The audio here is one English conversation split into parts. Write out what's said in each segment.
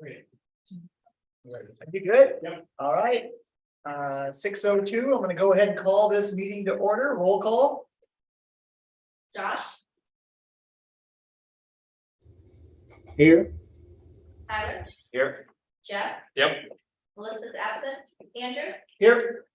Great. You good? Yep. All right. 6:02, I'm gonna go ahead and call this meeting to order. Roll call. Josh, Here. Tyler, Here. Jeff, Yep. Melissa's absent, Andrew, Here.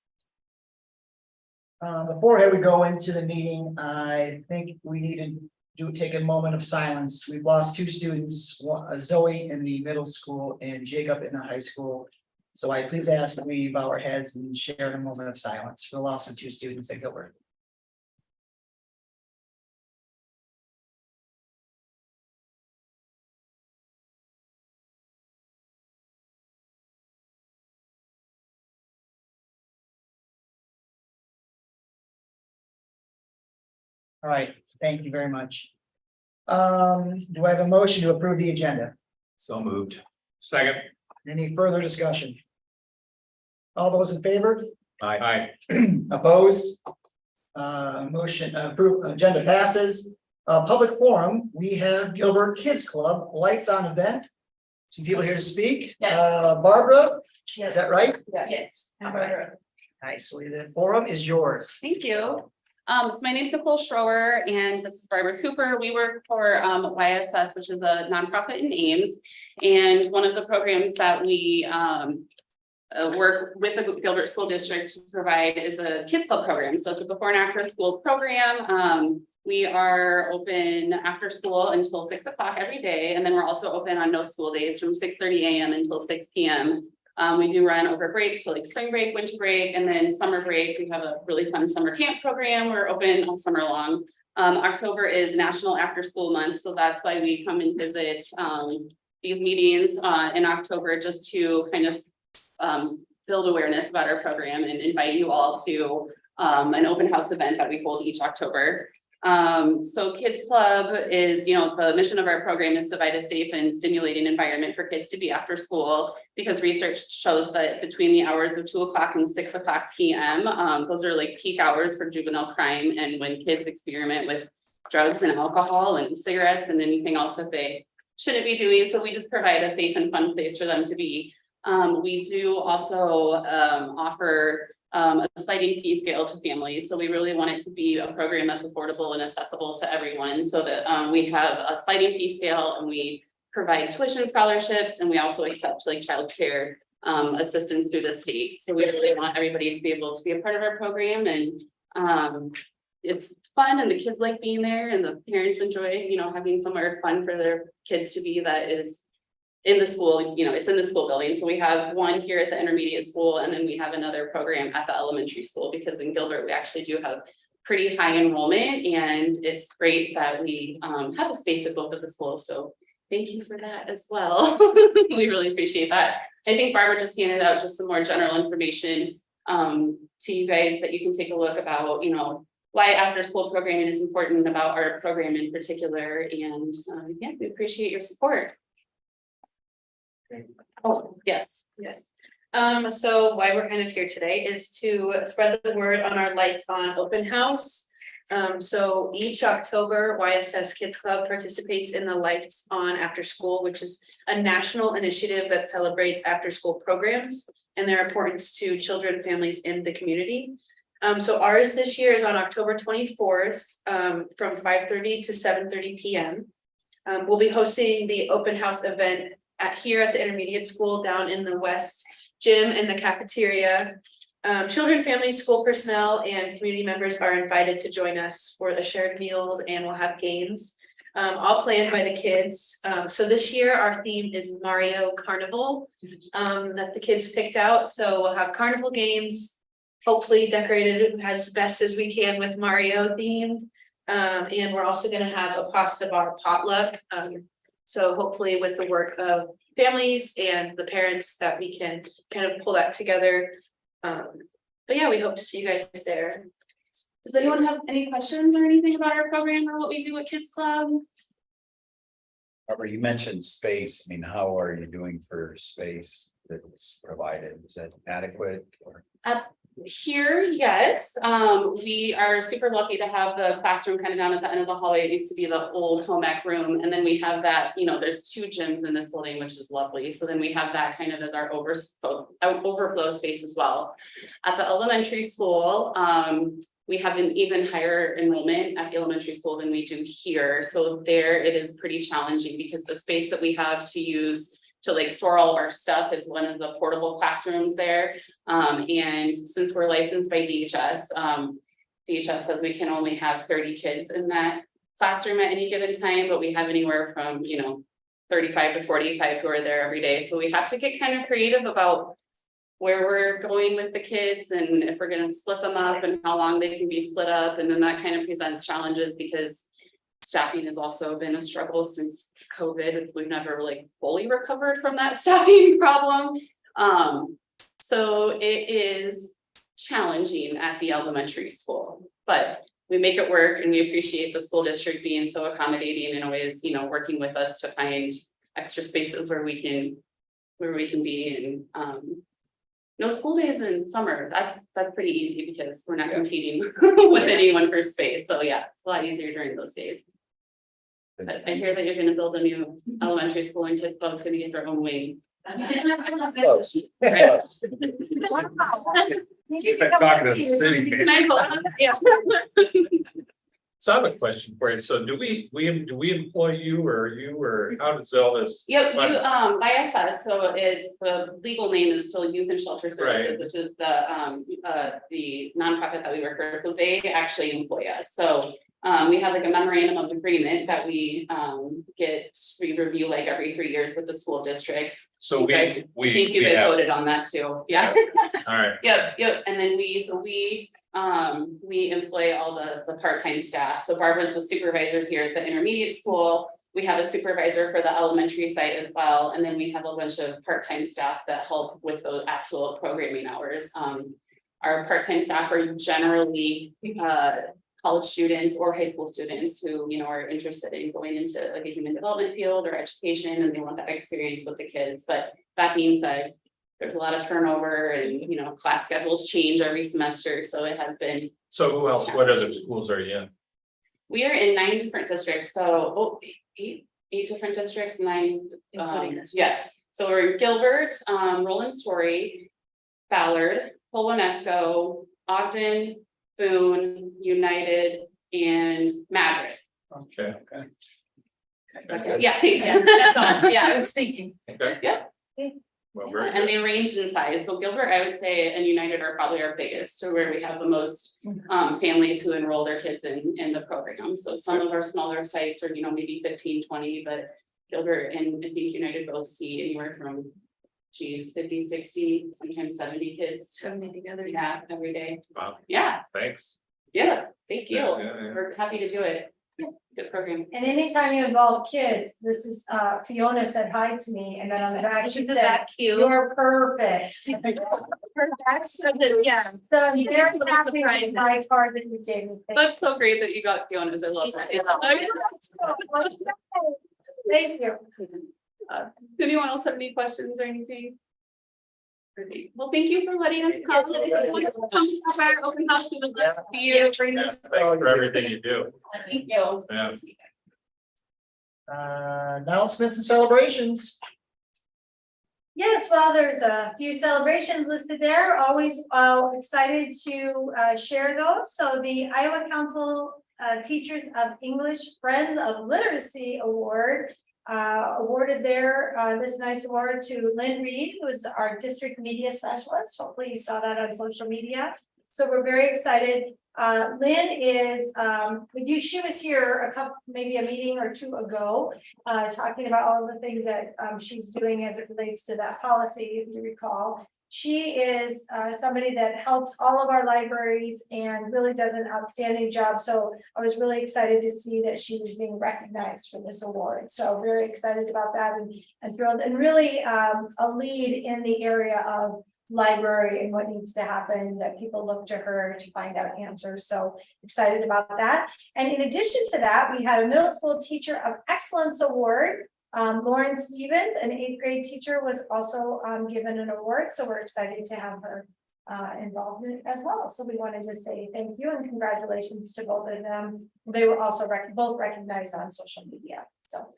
Before we go into the meeting, I think we need to take a moment of silence. We've lost two students, Zoe in the middle school and Jacob in the high school. So I please ask that we bow our heads and share a moment of silence for the loss of two students at Gilbert. All right, thank you very much. Do I have a motion to approve the agenda? So moved. Second. Any further discussion? All those in favor? Aye. Opposed? Motion approved, agenda passes. Public forum, we have Gilbert Kids Club Lights On event. Some people here to speak. Yes. Barbara, is that right? yes. All right. Nicely, the forum is yours. Thank you. So my name is Nicole Schroer and this is Barbara Cooper. We work for YFS, which is a nonprofit in Ames. And one of the programs that we work with the Gilbert School District to provide is the Kids Club program. So it's a before and after school program. We are open after school until 6 o'clock every day. And then we're also open on no school days from 6:30 a.m. until 6 p.m. We do run over breaks, so like spring break, winter break, and then summer break. We have a really fun summer camp program. We're open all summer long. October is National After School Month, so that's why we come and visit these meetings in October just to kind of build awareness about our program and invite you all to an open house event that we hold each October. So Kids Club is, the mission of our program is to provide a safe and stimulating environment for kids to be after school, because research shows that between the hours of 2 o'clock and 6 o'clock p.m., those are like peak hours for juvenile crime, and when kids experiment with drugs and alcohol and cigarettes and anything else that they shouldn't be doing. So we just provide a safe and fun place for them to be. We do also offer a sliding fee scale to families. So we really want it to be a program that's affordable and accessible to everyone, so that we have a sliding fee scale and we provide tuition scholarships, and we also accept like childcare assistance through the state. So we really want everybody to be able to be a part of our program, and it's fun and the kids like being there and the parents enjoy, having somewhere fun for their kids to be that is in the school, it's in the school building. So we have one here at the intermediate school, and then we have another program at the elementary school, because in Gilbert, we actually do have pretty high enrollment, and it's great that we have a space at both of the schools. So thank you for that as well. We really appreciate that. I think Barbara just handed out just some more general information to you guys that you can take a look about, why after school programming is important, about our program in particular. And yeah, we appreciate your support. Oh, yes. Yes. So why we're kind of here today is to spread the word on our Lights On open house. So each October, YSS Kids Club participates in the Lights On After School, which is a national initiative that celebrates after school programs and their importance to children, families in the community. So ours this year is on October 24th, from 5:30 to 7:30 p.m. We'll be hosting the open house event here at the intermediate school down in the West Gym in the cafeteria. Children, families, school personnel, and community members are invited to join us for a shared meal, and we'll have games, all planned by the kids. So this year our theme is Mario Carnival, that the kids picked out. So we'll have carnival games, hopefully decorated as best as we can with Mario themed. And we're also gonna have a pasta bar potluck. So hopefully with the work of families and the parents that we can kind of pull that together. But yeah, we hope to see you guys there. Does anyone have any questions or anything about our program or what we do at Kids Club? Robert, you mentioned space. I mean, how are you doing for space that's provided? Is that adequate or? Here, yes, we are super lucky to have the classroom kind of down at the end of the hallway. It used to be the old home ec room, and then we have that, there's 2 gyms in this building, which is lovely. So then we have that kind of as our overflow space as well. At the elementary school, we have an even higher enrollment at the elementary school than we do here. So there it is pretty challenging because the space that we have to use to like store all of our stuff is one of the portable classrooms there. And since we're licensed by DHS, DHS says we can only have 30 kids in that classroom at any given time, but we have anywhere from, 35 to 45 who are there every day. So we have to get kind of creative about where we're going with the kids and if we're going to split them up and how long they can be split up. And then that kind of presents challenges because staffing has also been a struggle since COVID. We've never like fully recovered from that staffing problem. So it is challenging at the elementary school, but we make it work and we appreciate the school district being so accommodating and always, working with us to find extra spaces where we can be. And no school days in summer. That's pretty easy because we're not competing with anyone for space. So yeah, it's a lot easier during those days. But I hear that you're going to build a new elementary school and kids thought it's going to get their own wing. Close. Right. You've been talking to the city. Can I go? Yeah. So I have a question for you. So do we employ you or how does all this? Yep, YSS, so it's, the legal name is still Youth and Shelter Services, Right. which is the nonprofit that we work for, so they actually employ us, so. We have like a memorandum of agreement that we review like every 3 years with the school district. So I think you guys voted on that too, yeah. All right. Yep, and then we employ all the part-time staff. So Barbara's the supervisor here at the intermediate school. We have a supervisor for the elementary site as well. And then we have a bunch of part-time staff that help with the actual programming hours. Our part-time staff are generally college students or high school students who, are interested in going into like a human development field or education, and they want that experience with the kids. But that being said, there's a lot of turnover and, class schedules change every semester. So it has been. So who else? What other schools are you in? We are in 9 different districts. So eight different districts, 9. Yes. So we're in Gilbert, Roland Story, Ballard, Polonesco, Ogden, Boone, United, and Madrid. Okay. Yeah, thanks. Yeah, I was thinking. Okay. Yeah. Well, very And good. they range in size. So Gilbert, I would say, and United are probably our biggest, so where we have the most families who enroll their kids in the program. So some of our smaller sites are, maybe 15, 20, but Gilbert and I think United both see anywhere from 50, 60, sometimes 70 kids. 70 together. Yeah, every day. Wow, Yeah, thanks. yeah, thank you. Yeah, yeah. We're happy to do it. Good program. And anytime you involve kids, this is, Fiona said hi to me, and then on the back, she said, that cute. you're perfect. Yeah. So I'm very Little happy with surprise. my card that you gave me. That's so great that you got Fiona's. I love that. Thank you. Anyone else have any questions or anything? Perfect. Well, thank you for letting us come. Come stop by our open house. We would love to see you. Yeah, thanks for everything you do. Thank you. Yeah. Announcements and celebrations. Yes, well, there's a few celebrations listed there, always excited to share those. So the Iowa Council Teachers of English Friends of Literacy Award awarded this nice award to Lynn Reed, who is our district media specialist. Hopefully you saw that on social media. So we're very excited. Lynn is, she was here maybe a meeting or 2 ago, talking about all the things that she's doing as it relates to that policy, if you recall. She is somebody that helps all of our libraries and really does an outstanding job. So I was really excited to see that she was being recognized for this award. So very excited about that and thrilled, and really a lead in the area of library and what needs to happen, that people look to her to find out answers. So excited about that. And in addition to that, we had a middle school teacher of excellence award. Lauren Stevens, an 8th grade teacher, was also given an award. So we're excited to have her involved in it as well. So we want to just say thank you and congratulations to both of them. They were also both recognized on social media, so.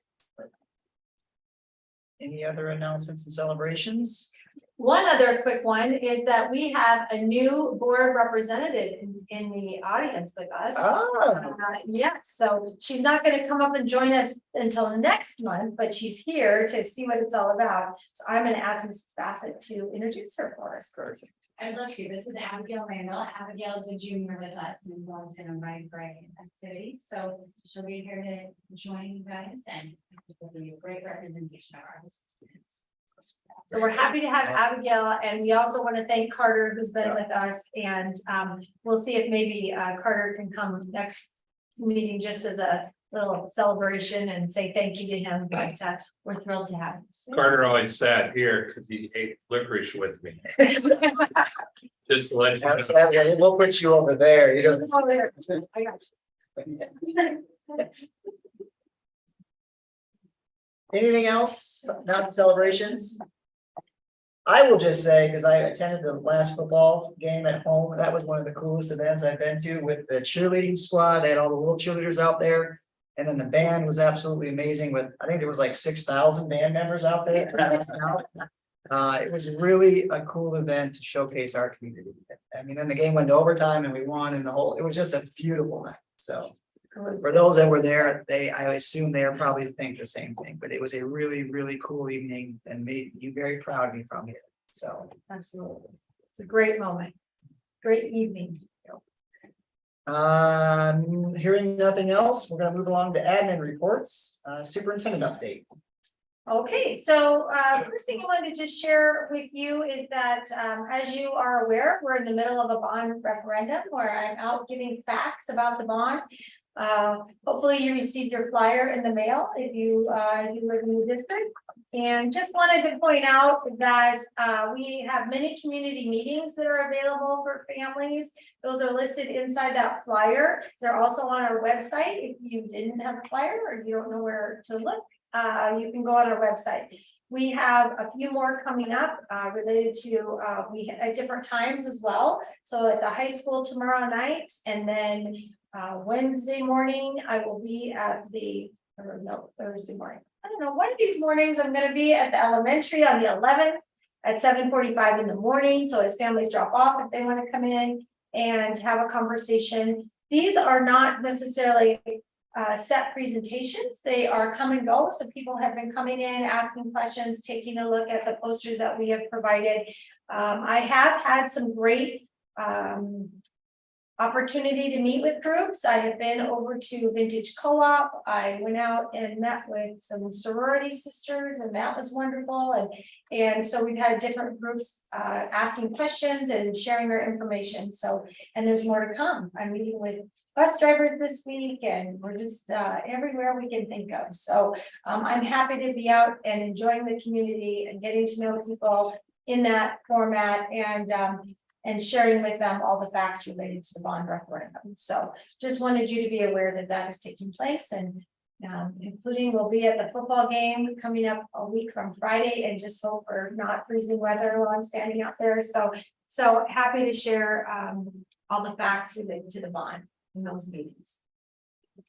Any other announcements and celebrations? One other quick one is that we have a new board representative in the audience with us. Yes, so she's not gonna come up and join us until next month, but she's here to see what it's all about. So I'm gonna ask Mrs. Bassett to introduce her for us first. I'd love to. This is Abigail Randall. Abigail is a junior with us and involved in a wide variety of activities. So she'll be here to join you guys and it will be a great representation of our students. So we're happy to have Abigail, and we also want to thank Carter, who's been with us, and we'll see if maybe Carter can come next meeting just as a little celebration and say thank you to him, but we're thrilled to have him. Carter always sat here because he ate licorice with me. Just to let you know. So, we'll put you over there, you know. I got you. Anything else, not celebrations? I will just say, because I attended the last football game at home, that was one of the coolest events I've been to with the cheerleading squad. They had all the little cheerleaders out there. And then the band was absolutely amazing with, I think there was like 6,000 band members out there. It was really a cool event to showcase our community. I mean, then the game went to overtime and we won, and it was just a beautiful night. So for those that were there, I assume they probably think the same thing, but it was a really, really cool evening and made you very proud of me from here. So Absolutely. It's a great moment. Great evening. hearing nothing else, we're gonna move along to admin reports, superintendent update. Okay, so first thing I wanted to just share with you is that as you are aware, we're in the middle of a bond referendum where I'm out giving facts about the bond. Hopefully you received your flyer in the mail if you live in the district. And just wanted to point out that we have many community meetings that are available for families. Those are listed inside that flyer. They're also on our website. If you didn't have a flyer or you don't know where to look, you can go on our website. We have a few more coming up related to at different times as well. So at the high school tomorrow night, and then Wednesday morning, I will be at Thursday morning. I don't know, one of these mornings I'm going to be at the elementary on the 11th at 7:45 in the morning. So as families drop off, if they want to come in and have a conversation, these are not necessarily set presentations. They are come and go. So people have been coming in, asking questions, taking a look at the posters that we have provided. I have had some great opportunity to meet with groups. I have been over to Vintage Co-op. I went out and met with some sorority sisters, and that was wonderful. And so we've had different groups asking questions and sharing their information. So, and there's more to come. I'm meeting with bus drivers this week, and we're just everywhere we can think of. So I'm happy to be out and enjoying the community and getting to know people in that format, and sharing with them all the facts related to the bond referendum. So just wanted you to be aware that that is taking place, and including we'll be at the football game coming up a week from Friday, and just hope for not freezing weather while I'm standing out there. So happy to share all the facts related to the bond in those meetings.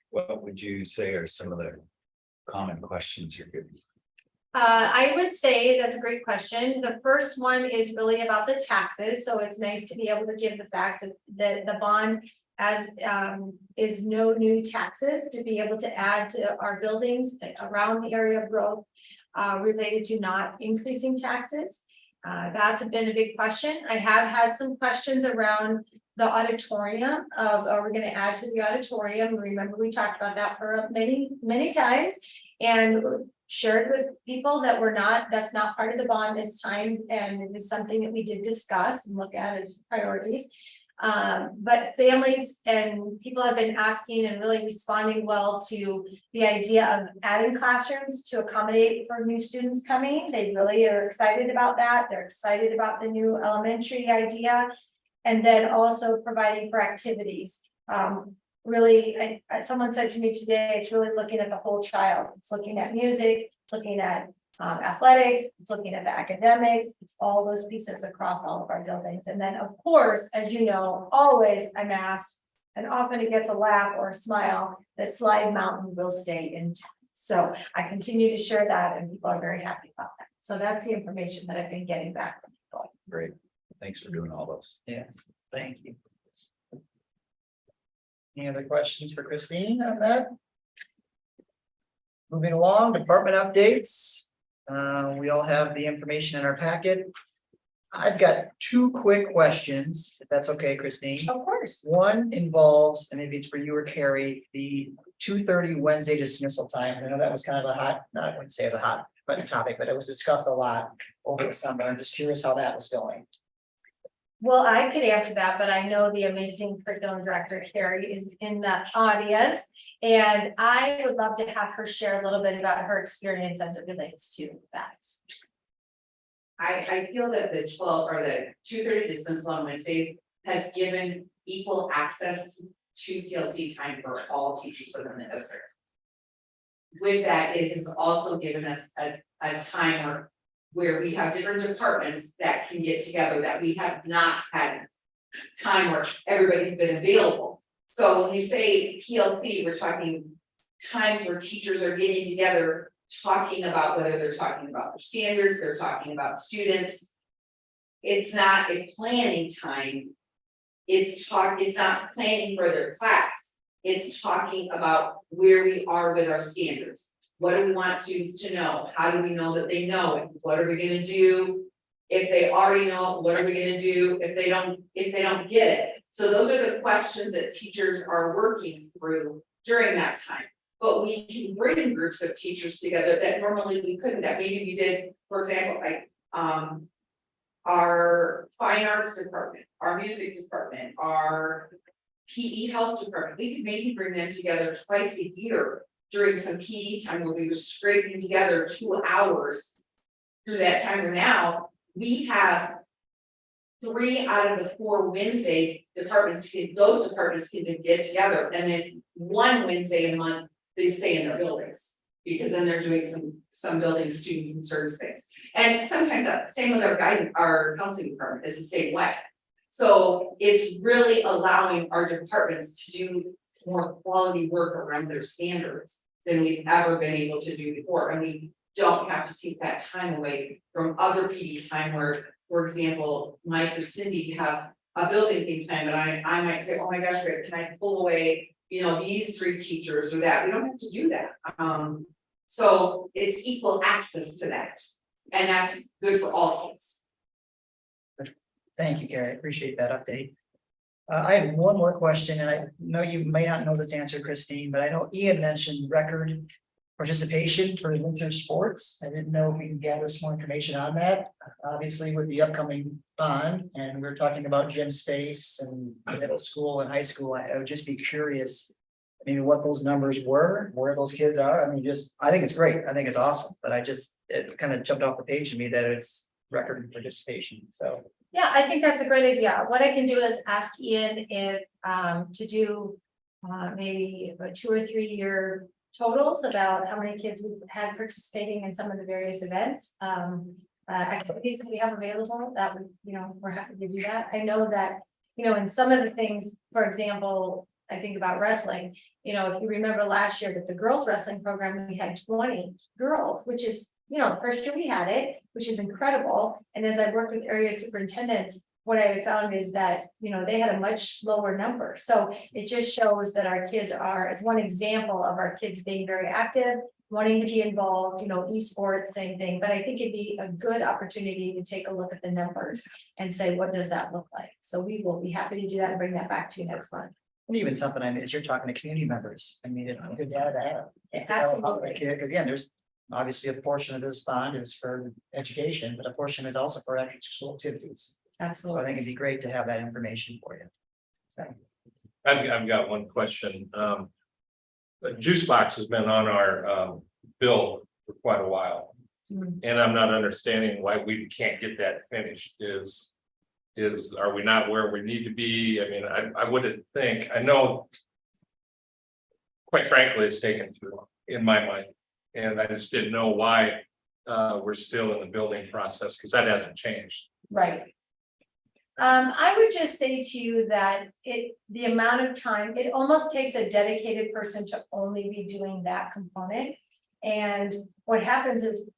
What would you say are some of the common questions you're getting? I would say that's a great question. The first one is really about the taxes. So it's nice to be able to give the facts that the bond as is no new taxes to be able to add to our buildings around the area of growth related to not increasing taxes. That's been a big question. I have had some questions around the auditorium are we going to add to the auditorium? Remember, we talked about that for many times, and shared with people that that's not part of the bond this time, and it is something that we did discuss and look at as priorities. But families and people have been asking and really responding well to the idea of adding classrooms to accommodate for new students coming. They really are excited about that. They're excited about the new elementary idea, and then also providing for activities. Really, someone said to me today, it's really looking at the whole child. It's looking at music, it's looking at athletics, it's looking at the academics, it's all those pieces across all of our buildings. And then, of course, as you know, always I'm asked, and often it gets a laugh or a smile, that Slide Mountain will stay intact. So I continue to share that and people are very happy about that. So that's the information that I've been getting back from people. Great. Thanks for doing all those. Yes, thank you. Any other questions for Christine on that? Moving along, department updates. We all have the information in our packet. I've got two quick questions, if that's okay, Christine. Of course. One involves, and maybe it's for you or Carrie, the 2:30 Wednesday dismissal time. I know that was kind of a hot, not, I wouldn't say it's a hot button topic, but it was discussed a lot over the summer. I'm just curious how that was going. Well, I could answer that, but I know the amazing curriculum director, Carrie, is in the audience. And I would love to have her share a little bit about her experience as it relates to that. I feel that the 12 or the 2:30 dismissal on Wednesdays has given equal access to PLC time for all teachers within the district. With that, it has also given us a timer where we have different departments that can get together that we have not had time where everybody's been available. So when we say PLC, we're talking times where teachers are getting together, talking about whether they're talking about their standards, they're talking about students. It's not a planning time. It's not planning for their class. It's talking about where we are with our standards. What do we want students to know? How do we know that they know it? What are we gonna do? If they already know, what are we gonna do if they don't get it? So those are the questions that teachers are working through during that time. But we can bring groups of teachers together that normally we couldn't, that maybe we did, for example, like, our fine arts department, our music department, our PE health department, we could maybe bring them together twice a year during some PE time where we were scraping together 2 hours through that time. Where now we have 3 out of the 4 Wednesdays, those departments can get together, and then 1 Wednesday a month, they stay in their buildings. Because then they're doing some building student concerns things. And sometimes same with our counseling department is the same way. So it's really allowing our departments to do more quality work around their standards than we've ever been able to do before. And we don't have to take that time away from other PD time where, for example, Mike or Cindy have a building thing plan, but I might say, oh my gosh, can I pull away, these 3 teachers or that? We don't have to do that. So it's equal access to that. And that's good for all kids. Thank you, Carrie. I appreciate that update. I have one more question, and I know you may not know this answer, Christine, but I know Ian mentioned record participation for winter sports. I didn't know if we can gather some more information on that. Obviously, with the upcoming bond, and we're talking about gym space and middle school and high school, I would just be curious maybe what those numbers were, where those kids are. I mean, I think it's great. I think it's awesome, but it kind of jumped off the page to me that it's record participation, so. Yeah, I think that's a great idea. What I can do is ask Ian if to do maybe a 2 or 3 year totals about how many kids we've had participating in some of the various events. Activities that we have available that we're happy to do that. I know that, in some of the things, for example, I think about wrestling, if you remember last year with the girls wrestling program, we had 20 girls, which is, the first year we had it, which is incredible. And as I worked with area superintendents, what I found is that, they had a much lower number. So it just shows that our kids it's one example of our kids being very active, wanting to be involved, esports, same thing. But I think it'd be a good opportunity to take a look at the numbers and say, what does that look like? So we will be happy to do that and bring that back to you next month. And even something, as you're talking to community members, it's good data to have. Absolutely. Again, there's obviously a portion of this bond is for education, but a portion is also for extra school activities. So I Absolutely. think it'd be great to have that information for you. So, I've got one question. The juice box has been on our bill for quite a while. And I'm not understanding why we can't get that finished. Are we not where we need to be? I mean, I wouldn't think, I know. Quite frankly, it's taken too long in my mind, and I just didn't know why we're still in the building process, because that hasn't changed. Right. I would just say to you that the amount of time, it almost takes a dedicated person to only be doing that component. And what happens is,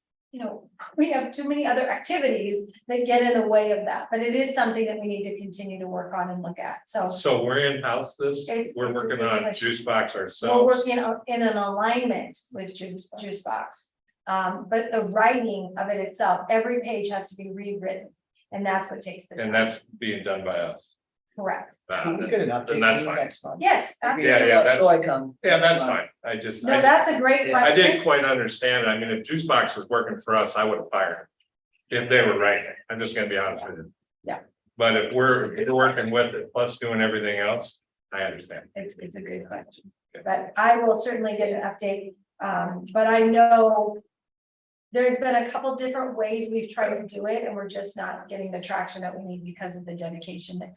we have too many other activities that get in the way of that, but it is something that we need to continue to work on and look at, so. So we're in-house It's- we're it's a working big on issue. juice box We're ourselves. working in an alignment with juice box. But the writing of it itself, every page has to be rewritten, and that's what takes the time. And that's being done by us. Correct. We get an update Then that's maybe fine. next month. Yes, absolutely. Yeah, that's- Troy come. Yeah, next that's month. fine. I just, No, that's a great Yeah. I question. didn't quite understand it. I mean, if juice box was working for us, I would have fired them. If they were writing it. I'm just gonna be honest with you. Yeah. But if we're working with it, plus doing everything else, I understand. It's a good question, Okay. but I will certainly get an update, but I know. There's been a couple different ways we've tried to do it, and we're just not getting the traction that we need because of the dedication that.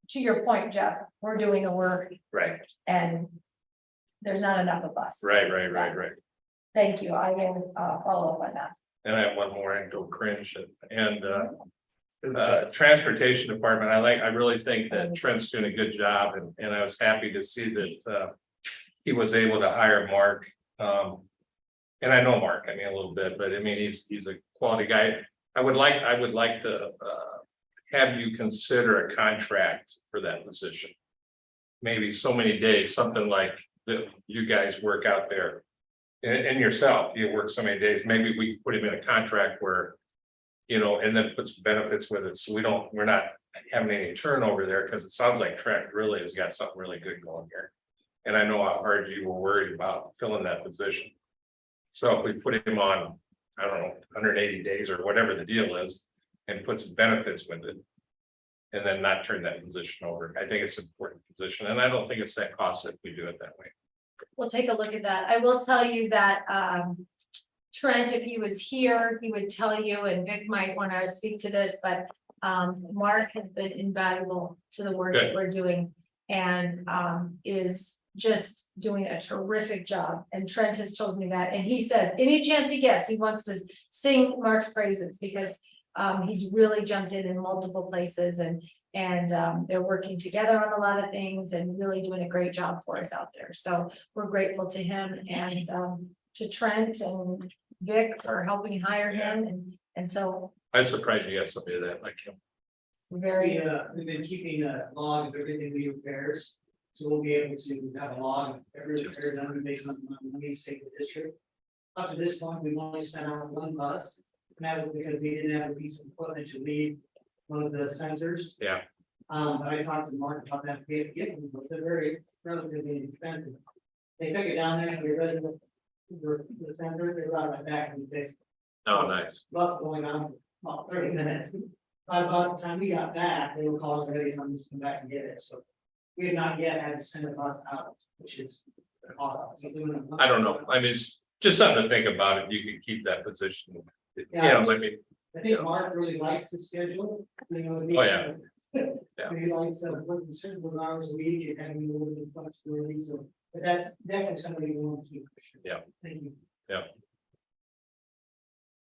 To your point, Jeff, we're doing the work Right, and. There's not enough of us. right. Thank you, I will follow up on that. And I have one more and go cringe and transportation department, I really think that Trent's doing a good job and I was happy to see that he was able to hire Mark. And I know Mark, I mean, a little bit, but I mean, he's a quality guy. I would like to have you consider a contract for that position. Maybe so many days, something like that you guys work out there. And yourself, you work so many days, maybe we put him in a contract where. And then put some benefits with it, so we're not having any turnover there, because it sounds like Trent really has got something really good going here. And I know how hard you were worried about filling that position. So if we put him on, I don't know, 180 days or whatever the deal is, and put some benefits with it. And then not turn that position over, I think it's an important position, and I don't think it's that costly if we do it that way. We'll take a look at that. I will tell you that Trent, if he was here, he would tell you, and Vic might want to speak to this, but Mark has been invaluable to the work that Good. we're doing. And is just doing a terrific job. And Trent has told me that, and he says any chance he gets, he wants to sing Mark's praises because he's really jumped in multiple places and they're working together on a lot of things and really doing a great job for us out there. So we're grateful to him and to Trent and Vic for helping hire him. And so I'm surprised you got somebody that like him. we're very, We've been keeping a log of everything we repairs, so we'll be able to have a log of every repair done based on the state of the district. Up to this point, we've only sent out one bus, and that was because we didn't have a piece of equipment to read one of the sensors. Yeah. But I talked to Mark about that, we had to get them, but they're very relatively inexpensive. They took it down there, and we read the sensor, they brought it back and fixed it. Oh, nice. Lot going on, about 30 minutes. By the time we got back, they were calling ready, so I'm just come back and get it, so. We have not yet had to send a bus out, which is odd. So I don't know. I mean, it's just something to think about if you could keep that position. Yeah. I mean, I think Mark really likes the schedule, Oh, yeah. Yeah. He likes working certain hours a week and having a little bit of flexibility, so, but that's definitely somebody we want to keep. for sure. Yeah. Thank you.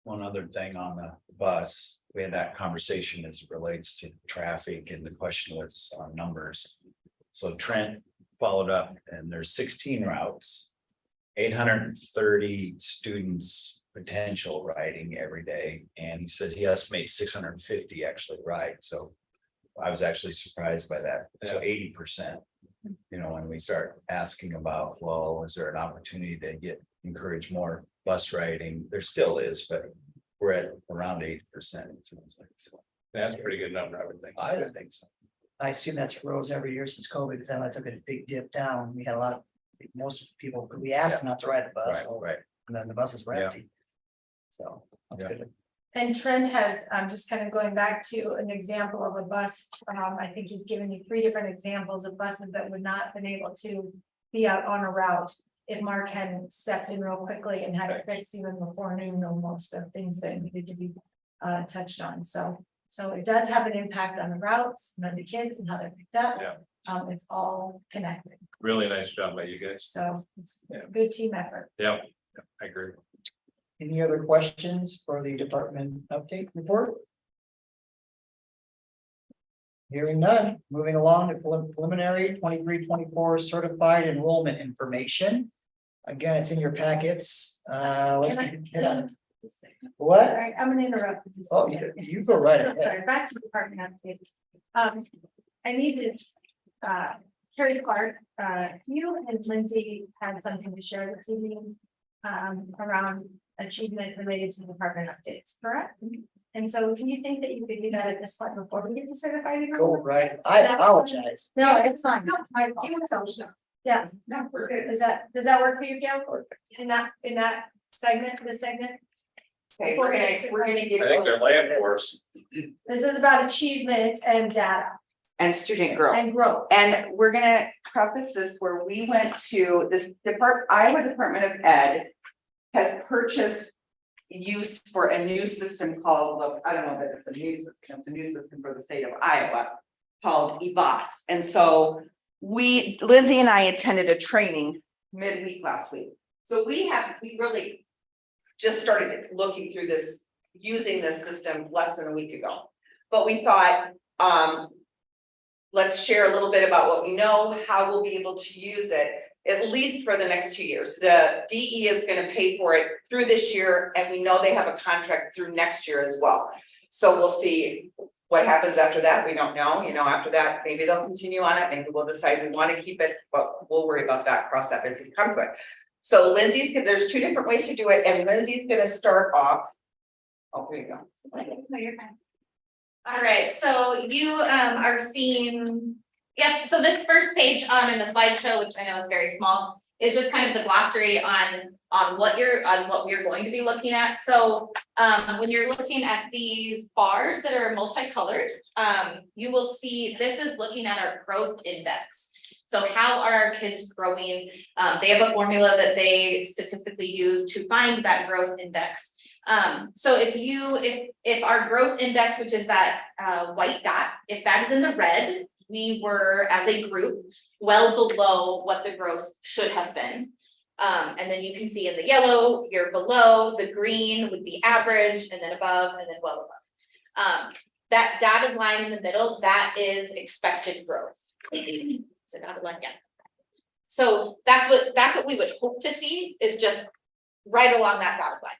One other thing on the bus, we had that conversation as it relates to traffic and the question was on numbers. So Trent followed up and there's 16 routes. 830 students potential riding every day, and he said he estimates 650 actually ride, so. I was actually surprised by that, so 80%. When we start asking about, well, is there an opportunity to encourage more bus riding? There still is, but we're at around 80%. It seems like, so that's a pretty good number, I would think. I would think so. I assume that's rose every year since COVID, because then I took a big dip down. We had a lot of, most people, we asked them not to ride the bus, Right. and then the buses were Yeah. empty. So that's Yeah. good. and Trent has, just kind of going back to an example of a bus. I think he's given you 3 different examples of buses that would not have been able to be out on a route. If Mark hadn't stepped in real quickly and had it fixed even before noon, almost of things that needed to be touched on. So it does have an impact on the routes and on the kids and how they're picked up. Yeah. It's all connected. Really nice job by you guys. So it's Yeah. a good team effort. Yeah, I agree. Any other questions for the department update report? Hearing none, moving along to preliminary 23-24 certified enrollment information. Again, it's in your packets. Let's hit on. What? All right, I'm gonna interrupt. you just a Oh, second. you go right So ahead. sorry, back to department updates. I need to, Carrie Clark, you and Lindsay had something to share this evening. Around achievement related to department updates, correct? And so do you think that you could do that at this point before we get to certified? Go enrollment? right. I apologize. No, it's fine. It's my fault. Yes, No, we're good. does that work for you, Gail? In that segment, this segment? Okay, we're gonna give. I think they're land force. This is about achievement and data And student growth. and growth. And we're gonna preface this where we went to this Iowa Department of Ed has purchased use for a new system called, well, I don't know that it's a new system, it's a new system for the state of Iowa called EVAS. And so Lindsay and I attended a training midweek last week. So we really just started looking through this, using this system less than a week ago. But we thought, let's share a little bit about what we know, how we'll be able to use it, at least for the next 2 years. The DE is gonna pay for it through this year, and we know they have a contract through next year as well. So we'll see what happens after that. We don't know, after that, maybe they'll continue on it, maybe we'll decide we wanna keep it, but we'll worry about that, cross that bridge when we come to it. So there's 2 different ways to do it, and Lindsay's gonna start off. Oh, here you go. No, you're fine. All right, so you are seeing, so this first page in the slideshow, which I know is very small, is just kind of the glossary on what we're going to be looking at. So when you're looking at these bars that are multicolored, you will see this is looking at our growth index. So how are our kids growing? They have a formula that they statistically use to find that growth index. So if our growth index, which is that white dot, if that is in the red, we were as a group well below what the growth should have been. And then you can see in the yellow, you're below, the green would be average, and then above, and then well above. That dotted line in the middle, that is expected growth. So dotted line, yeah. So that's what we would hope to see, is just right along that dotted line.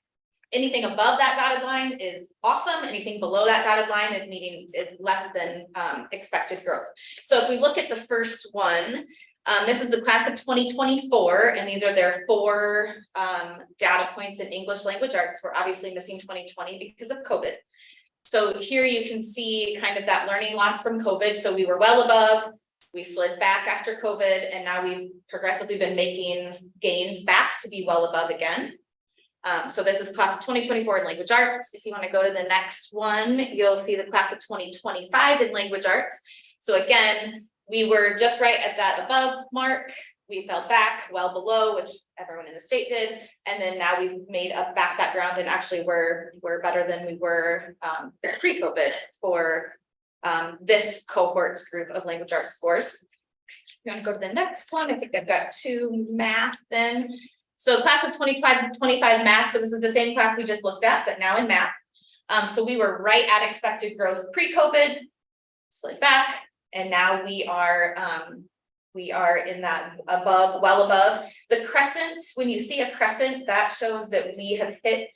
Anything above that dotted line is awesome. Anything below that dotted line is less than expected growth. So if we look at the first one, this is the class of 2024, and these are their 4 data points in English language arts. We're obviously missing 2020 because of COVID. So here you can see kind of that learning loss from COVID. So we were well above, we slid back after COVID, and now we've progressively been making gains back to be well above again. So this is class of 2024 in language arts. If you want to go to the next one, you'll see the class of 2025 in language arts. So again, we were just right at that above mark. We fell back well below, which everyone in the state did. And then now we've made up back that ground, and actually we're better than we were pre-COVID for this cohort's group of language arts scores. You want to go to the next one? I think I've got 2 math then. So class of 25 math. So this is the same class we just looked at, but now in math. So we were right at expected growth pre-COVID, slid back, and now we are in that above, well above. The crescent, when you see a crescent, that shows that we have hit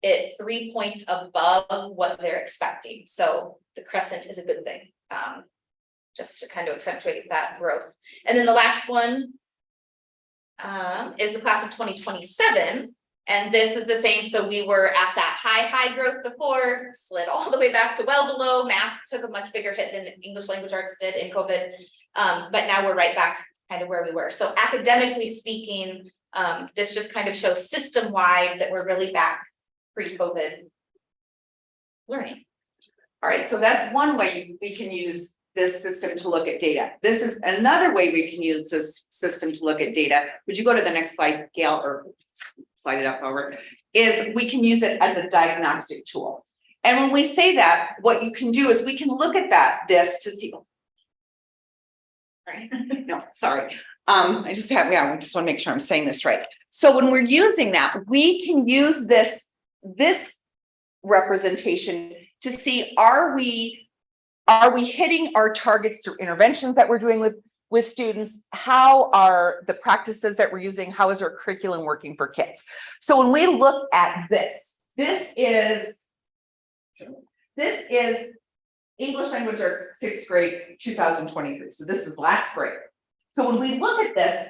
it 3 points above what they're expecting. So the crescent is a good thing, just to kind of accentuate that growth. And then the last one is the class of 2027, and this is the same. So we were at that high growth before, slid all the way back to well below. Math took a much bigger hit than English language arts did in COVID, but now we're right back kind of where we were. So academically speaking, this just kind of shows system-wide that we're really back pre-COVID learning. All right, so that's one way we can use this system to look at data. This is another way we can use this system to look at data. Would you go to the next slide, Gail, or slide it up over? Is we can use it as a diagnostic tool. And when we say that, what you can do is we can look at this to see. Right. No, sorry. I just want to make sure I'm saying this right. So when we're using that, we can use this this representation to see, are we hitting our targets through interventions that we're doing with students? How are the practices that we're using? How is our curriculum working for kids? So when we look at this is English language arts, 6th grade, 2023. So this is last grade. So when we look at this,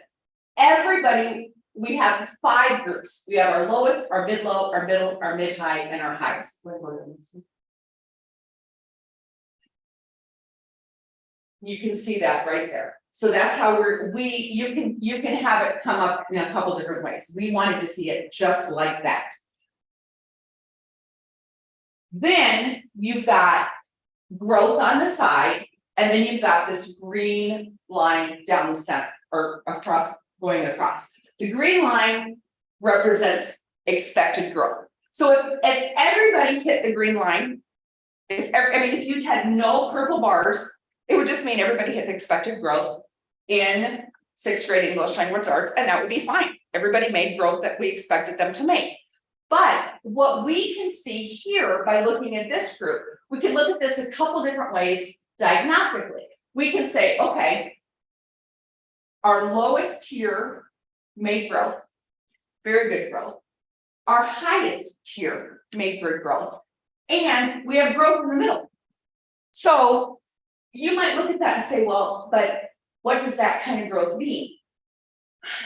everybody, we have 5 groups. We have our lowest, our mid-low, our middle, our mid-high, and our highest. You can see that right there. So that's how you can have it come up in a couple different ways. We wanted to see it just like that. Then you've got growth on the side, and then you've got this green line down the center or across, going across. The green line represents expected growth. So if everybody hit the green line, if you had no purple bars, it would just mean everybody hit the expected growth in 6th grade English language arts, and that would be fine. Everybody made growth that we expected them to make. But what we can see here by looking at this group, we can look at this a couple different ways diagnostically. We can say, okay, our lowest tier made growth, very good growth. Our highest tier made good growth, and we have growth in the middle. So you might look at that and say, well, but what does that kind of growth mean?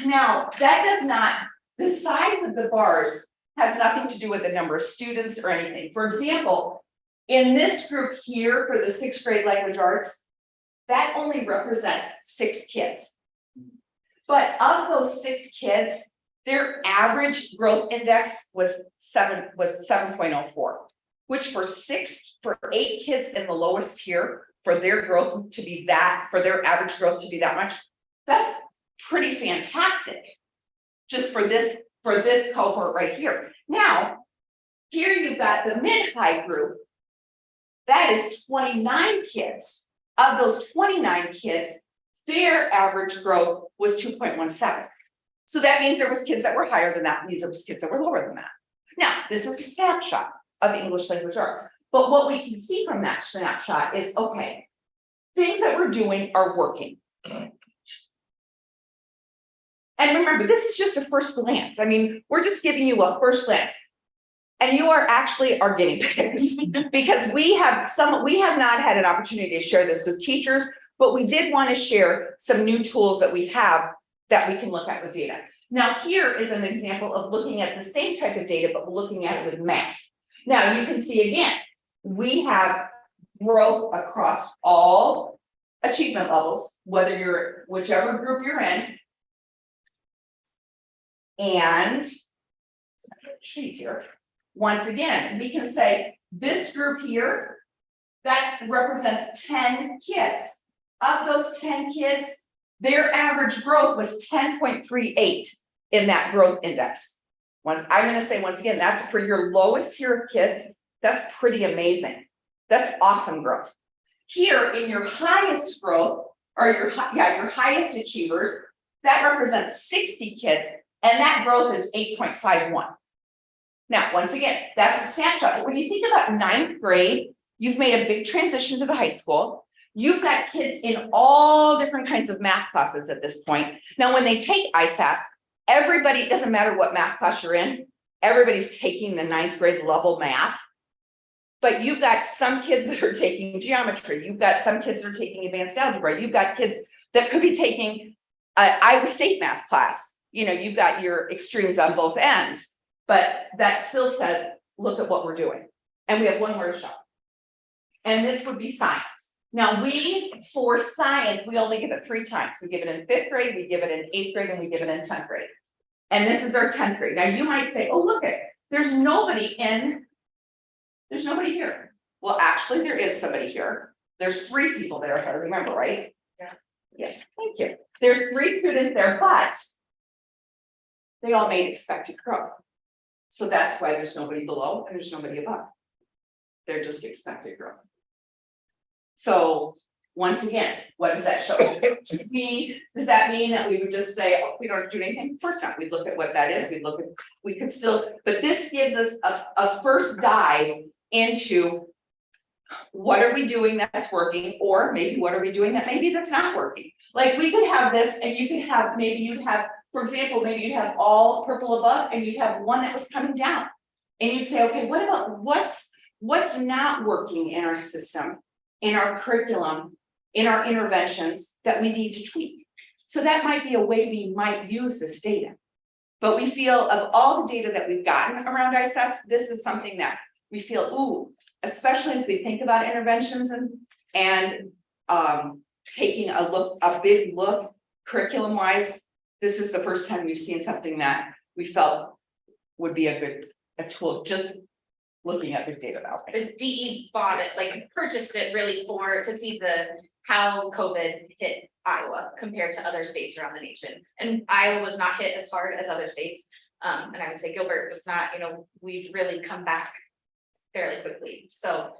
Now, that does not, the size of the bars has nothing to do with the number of students or anything. For example, in this group here for the 6th grade language arts, that only represents 6 kids. But of those 6 kids, their average growth index was 7.04, which for 8 kids in the lowest tier, for their growth to be that, for their average growth to be that much, that's pretty fantastic. Just for this cohort right here. Now, here you've got the mid-high group. That is 29 kids. Of those 29 kids, their average growth was 2.17. So that means there was kids that were higher than that, and there was kids that were lower than that. Now, this is a snapshot of English language arts. But what we can see from that snapshot is, okay, things that we're doing are working. And remember, this is just a first glance. I mean, we're just giving you a first glance. And you are actually our guinea pigs because we have not had an opportunity to share this with teachers, but we did want to share some new tools that we have that we can look at with data. Now, here is an example of looking at the same type of data, but looking at it with math. Now, you can see again, we have growth across all achievement levels, whether you're whichever group you're in. And sheet here. Once again, we can say this group here, that represents 10 kids. Of those 10 kids, their average growth was 10.38 in that growth index. I'm going to say once again, that's for your lowest tier of kids. That's pretty amazing. That's awesome growth. Here in your highest growth, or your highest achievers, that represents 60 kids, and that growth is 8.51. Now, once again, that's a snapshot. But when you think about 9th grade, you've made a big transition to the high school. You've got kids in all different kinds of math classes at this point. Now, when they take ISAS, everybody, it doesn't matter what math class you're in, everybody's taking the 9th grade level math. But you've got some kids that are taking geometry. You've got some kids that are taking advanced algebra. You've got kids that could be taking Iowa State math class. You know, you've got your extremes on both ends. But that still says, look at what we're doing. And we have one more to show. And this would be science. Now for science, we only give it 3 times. We give it in 5th grade, we give it in 8th grade, and we give it in 10th grade. And this is our 10th grade. Now you might say, oh, look at, there's nobody here. Well, actually there is somebody here. There's 3 people there, if I remember right. Yeah. Yes, thank you. There's 3 students there, but they all made expected growth. So that's why there's nobody below and there's nobody above. They're just expected growth. So Once again, what does that show? Does that mean that we would just say, oh, we don't do anything? Of course not. We'd look at what that is. We'd look at, we could still, but this gives us a first dive into what are we doing that's working, or maybe what are we doing that maybe that's not working? Like we could have this and you could have, maybe you'd have, for example, maybe you'd have all purple above and you'd have one that was coming down. And you'd say, okay, what about what's not working in our system, in our curriculum, in our interventions that we need to tweak? So that might be a way we might use this data. But we feel of all the data that we've gotten around ISS, this is something that we feel, ooh, especially as we think about interventions and taking a big look curriculum wise, this is the first time we've seen something that we felt would be a tool, just looking at big data out there. The DE bought it, like purchased it really to see how COVID hit Iowa compared to other states around the nation. And Iowa was not hit as hard as other states. And I would say Gilbert was not, we've really come back fairly quickly. So,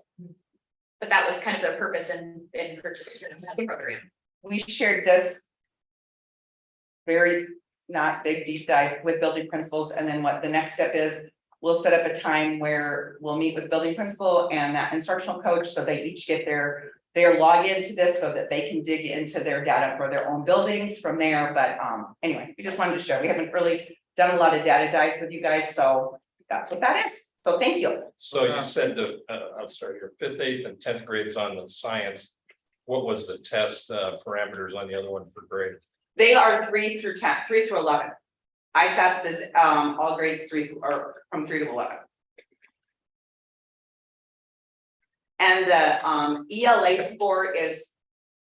but that was kind of their purpose in purchasing the program. We shared this very not big deep dive with building principals, and then what the next step is, we'll set up a time where we'll meet with building principal and that instructional coach, so they each get their login to this so that they can dig into their data for their own buildings from there. But anyway, we just wanted to share. We haven't really done a lot of data dives with you guys, so that's what that is. So thank you. So you said I'll start here, 5th, 8th, and 10th grades on the science. What was the test parameters on the other one for grades? They are 3 through 10, 3 through 11. ISASP is all grades 3 or from 3 to 11. And the ELA score is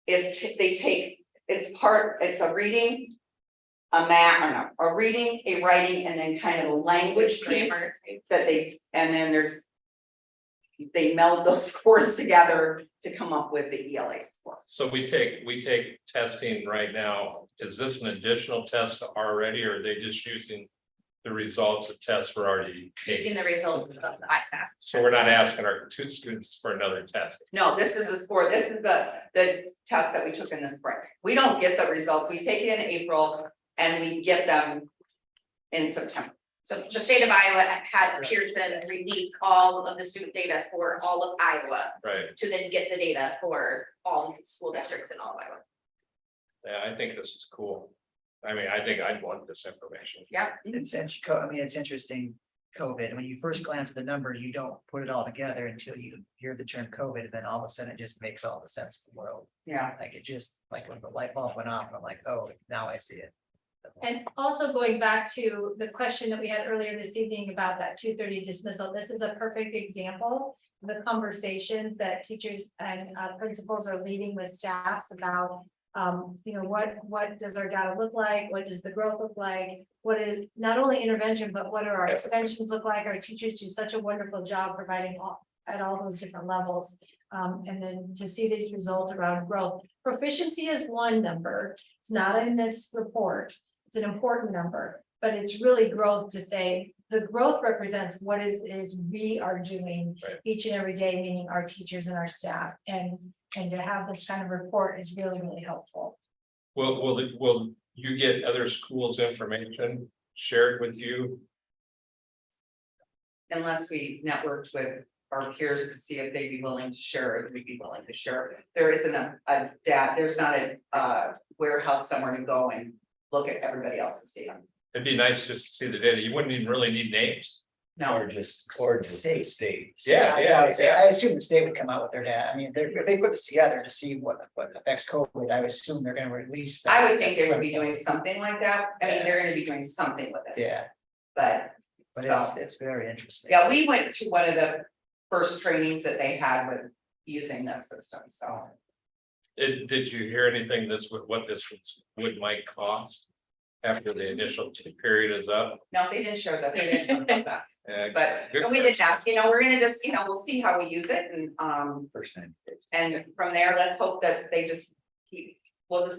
they take, it's a reading, a math, a reading, a writing, and then kind of a language piece that and then they meld those scores together to come up with the ELA score. So we take testing right now. Is this an additional test already, or are they just using the results of tests we're already taking? Using the results of the ISASP. So we're not asking our 2 students for another test. No, this is a score. This is the test that we took in the spring. We don't get the results. We take it in April and we get them in September. So the state of Iowa had Pearson release all of the student data for all of Iowa. Right. To then get the data for all school districts in all of Iowa. Yeah, I think this is cool. I mean, I think I'd want this information. Yeah. It's interesting, COVID, when you first glance at the numbers, you don't put it all together until you hear the term COVID, and then all of a sudden it just makes all the sense in the world. Yeah. Like it just, like when the light bulb went off, I'm like, oh, now I see it. And also going back to the question that we had earlier this evening about that 2:30 dismissal, this is a perfect example of the conversations that teachers and principals are leading with staffs about, what does our data look like? What does the growth look like? What is not only intervention, but what are our extensions look like? Our teachers do such a wonderful job providing at all those different levels. And then to see these results around growth. Proficiency is one number. It's not in this report. It's an important number, but it's really growth to say the growth represents what is we are doing each and every day, meaning our teachers and our staff, and to have this kind of report is really, really helpful. Will you get other schools' information shared with you? Unless we networked with our peers to see if they'd be willing to share it, we'd be willing to share it. There isn't there's not a warehouse somewhere to go and look at everybody else's data. It'd be nice just to see the data. You wouldn't even really need names. No, Or just the state. Yeah. I assume the state would come out with their data. I mean, if they put this together to see what affects COVID, I would assume they're gonna release that. I would think they would be doing something like that. I mean, they're gonna be doing something with it. Yeah, But so, it's very interesting. yeah, we went to one of the first trainings that they had with using this system, so. Did you hear anything what this might cost after the initial period is up? No, they didn't share that. They didn't talk about that. But Good we didn't ask, we're gonna just, we'll see how we use it and from there, let's hope that they just keep, we'll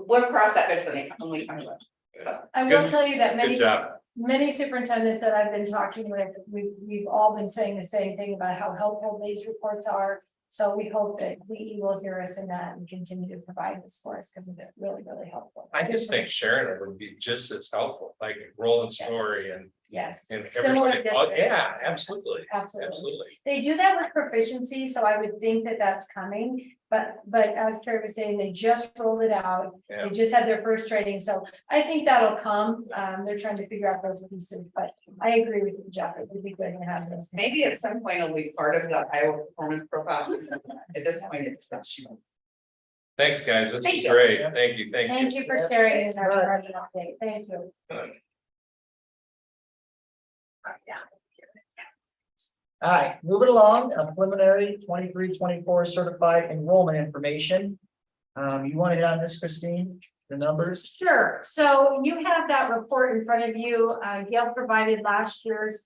cross that bridge when we come to it. So, I will tell you that Good job. many superintendents that I've been talking with, we've all been saying the same thing about how helpful these reports are So we hope that we will hear us in that and continue to provide this for us because it's really, really helpful. I just think sharing it would be just as helpful, like Roland Story and Yes. and Similar everybody. Oh, districts. yeah, absolutely, Absolutely. absolutely. They do that with proficiency, so I would think that that's coming, but as Carrie was saying, they just rolled it out. Yeah. They just had their first training, so I think that'll come. They're trying to figure out those pieces, but I agree with you, Jeff. It would be good to have this. Maybe at some point it'll be part of the Iowa performance profile. At this point, it's not. Thanks, guys. This Thank is you. great. Thank you, thank you. Thank you for sharing in our budget update. Thank you. All right, moving along, a preliminary 23-24 certified enrollment information. You want to hit on this, Christine, the numbers? Sure, so you have that report in front of you. Gail provided last year's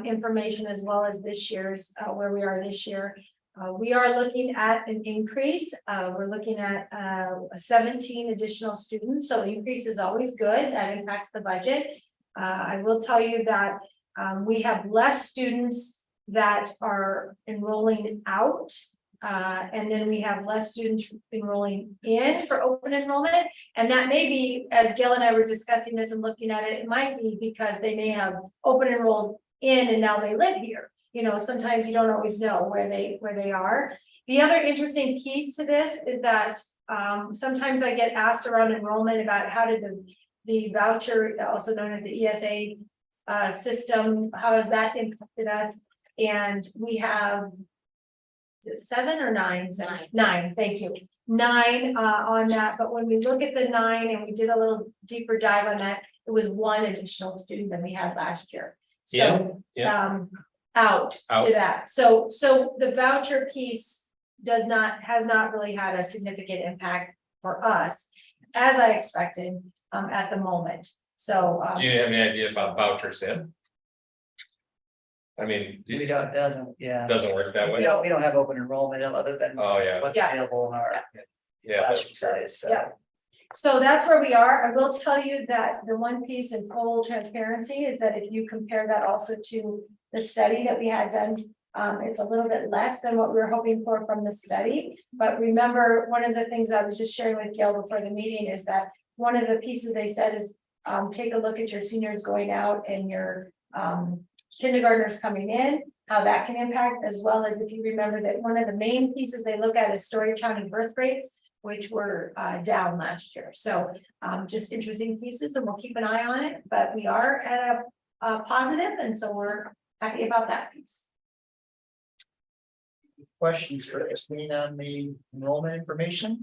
information as well as this year's, where we are this year. We are looking at an increase. We're looking at 17 additional students, so increase is always good. That impacts the budget. I will tell you that we have less students that are enrolling out. And then we have less students enrolling in for open enrollment. And that may be, as Gail and I were discussing this and looking at it, it might be because they may have open enrolled in and now they live here. You know, sometimes you don't always know where they are. The other interesting piece to this is that sometimes I get asked around enrollment about how did the voucher, also known as the ESA system, how has that impacted us? And we have, is it 7 or 9? 9, thank you. 9 on that, but when we look at the 9 and we did a little deeper dive on that, it was 1 additional student than we had last year. So out to that. So the voucher piece has not really had a significant impact for us, as I expected at the moment. So Do you have any idea about vouchers in? I mean, We it don't, doesn't, yeah. doesn't work that We way. don't have open enrollment other than Oh, yeah, what's Yeah. available in our yeah. classroom size, so. Yeah. So that's where we are. I will tell you that the one piece in full transparency is that if you compare that also to the study that we had done, it's a little bit less than what we were hoping for from the study. But remember, one of the things I was just sharing with Gail before the meeting is that one of the pieces they said is take a look at your seniors going out and your kindergartners coming in, how that can impact, as well as if you remember that one of the main pieces they look at is Story County birth rates, which were down last year. So just interesting pieces, and we'll keep an eye on it, but we are at a positive, and so we're happy about that piece. Questions for Christine on the enrollment information?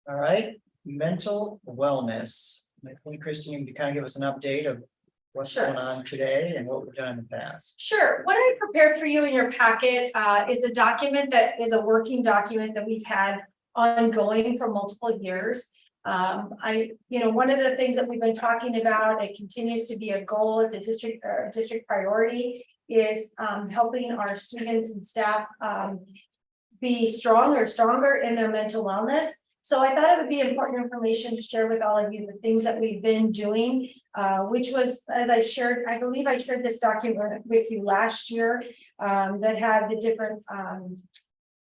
All right, mental wellness. I think Christine, you kind of give us an update of what's Sure. going on today and what we've done in the past. What I prepared for you in your packet is a document that is a working document that we've had ongoing for multiple years. One of the things that we've been talking about, it continues to be a goal, it's a district priority, is helping our students and staff be stronger in their mental wellness. So I thought it would be important information to share with all of you the things that we've been doing, which was, as I shared, I believe I shared this document with you last year that had the different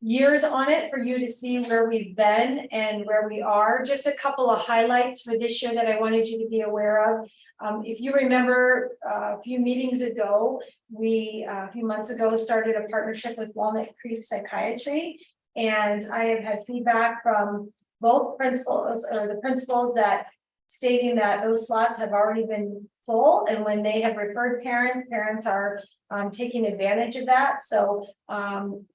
years on it for you to see where we've been and where we are. Just a couple of highlights for this year that I wanted you to be aware of. If you remember a few meetings ago, we a few months ago started a partnership with Walnut Creek Psychiatry. And I have had feedback from both principals or the principals that stating that those slots have already been full. And when they have referred parents are taking advantage of that. So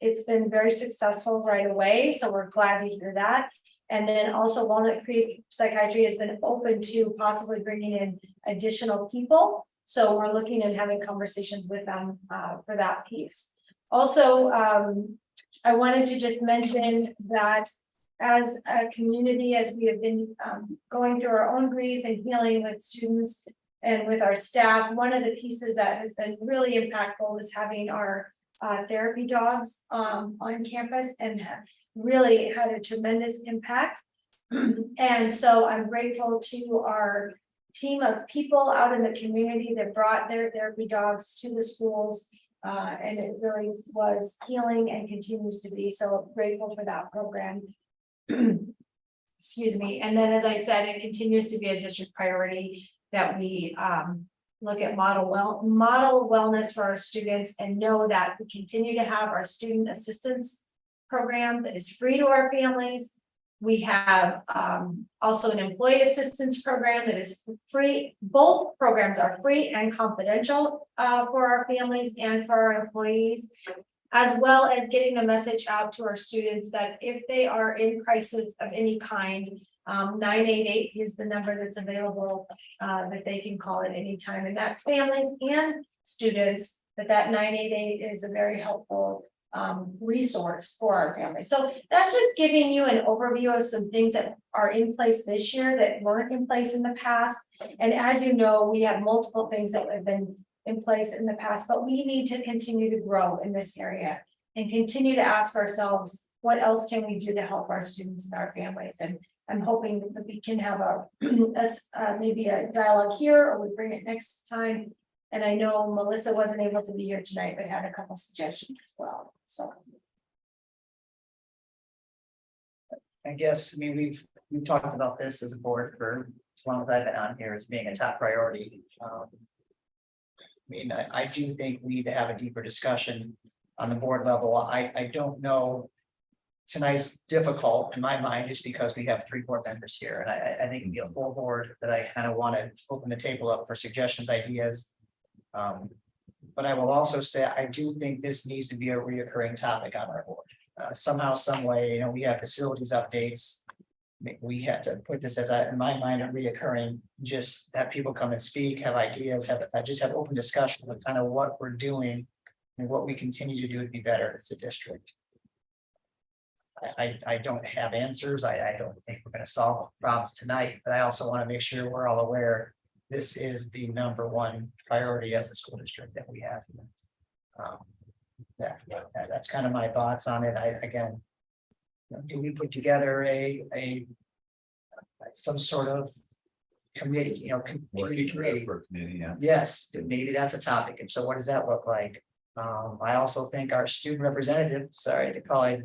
it's been very successful right away. So we're glad to hear that. And then also Walnut Creek Psychiatry has been open to possibly bringing in additional people. So we're looking and having conversations with them for that piece. Also, I wanted to just mention that as a community, as we have been going through our own grief and healing with students and with our staff, one of the pieces that has been really impactful is having our therapy dogs on campus, and really had a tremendous impact. And so I'm grateful to our team of people out in the community that brought their therapy dogs to the schools And it really was healing and continues to be, so grateful for that program. Excuse me, and then, as I said, it continues to be a district priority that we look at model wellness for our students and know that we continue to have our student assistance program that is free to our families. We have also an employee assistance program that is free. Both programs are free and confidential for our families and for our employees, as well as getting the message out to our students that if they are in crisis of any kind, 988 is the number that's available that they can call at any time, and that's families and students. But that 988 is a very helpful resource for our families. So that's just giving you an overview of some things that are in place this year that weren't in place in the past. And as you know, we have multiple things that have been in place in the past, but we need to continue to grow in this area and continue to ask ourselves, what else can we do to help our students and our families? And I'm hoping that we can have maybe a dialogue here, or we bring it next time. And I know Melissa wasn't able to be here tonight, but had a couple suggestions as well, so. I guess, I mean, we've talked about this as a board for as long as I've been on here as being a top priority. I mean, I do think we need to have a deeper discussion on the board level. I don't know. Tonight's difficult in my mind just because we have 3 board members here, and I think it'd be a full board that I kind of want to open the table up for suggestions, ideas. But I will also say, I do think this needs to be a reoccurring topic on our board. Somehow, some way, you know, we have facilities updates. We have to put this as in my mind, a reoccurring, just have people come and speak, have ideas, just have open discussion of kind of what we're doing and what we continue to do to be better as a district. I don't have answers. I don't think we're going to solve problems tonight, but I also want to make sure we're all aware this is the #1 priority as a school district that we have. That's kind of my thoughts on it. Again, do we put together some sort of committee, committee? Yeah. Yes, maybe that's a topic. And so what does that look like? I also think our student representative, sorry to call it,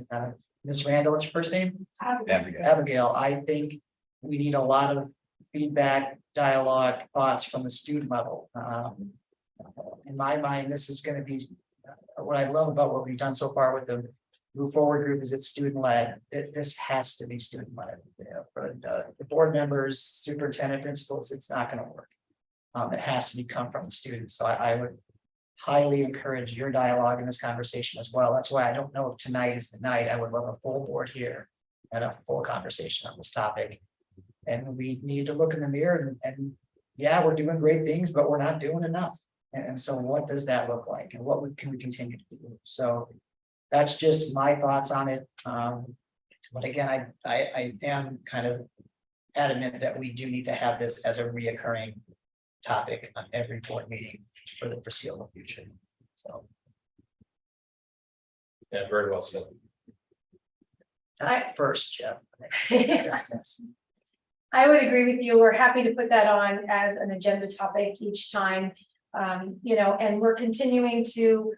Ms. Randall, what's your first name? Abigail. I think we need a lot of feedback, dialogue, thoughts from the student level. In my mind, this is going to be what I love about what we've done so far with the Move Forward group is it's student led. This has to be student led. For the board members, superintendent, principals, it's not going to work. It has to come from the students. So I would highly encourage your dialogue in this conversation as well. That's why I don't know if tonight is the night. I would love a full board here and a full conversation on this topic. And we need to look in the mirror and yeah, we're doing great things, but we're not doing enough. And so what does that look like? And what can we continue to do? So that's just my thoughts on it. But again, I am kind of adamant that we do need to have this as a reoccurring topic on every board meeting for the foreseeable future. So. Yeah, very well said. That's first, Jeff. I would agree with you. We're happy to put that on as an agenda topic each time. And we're continuing to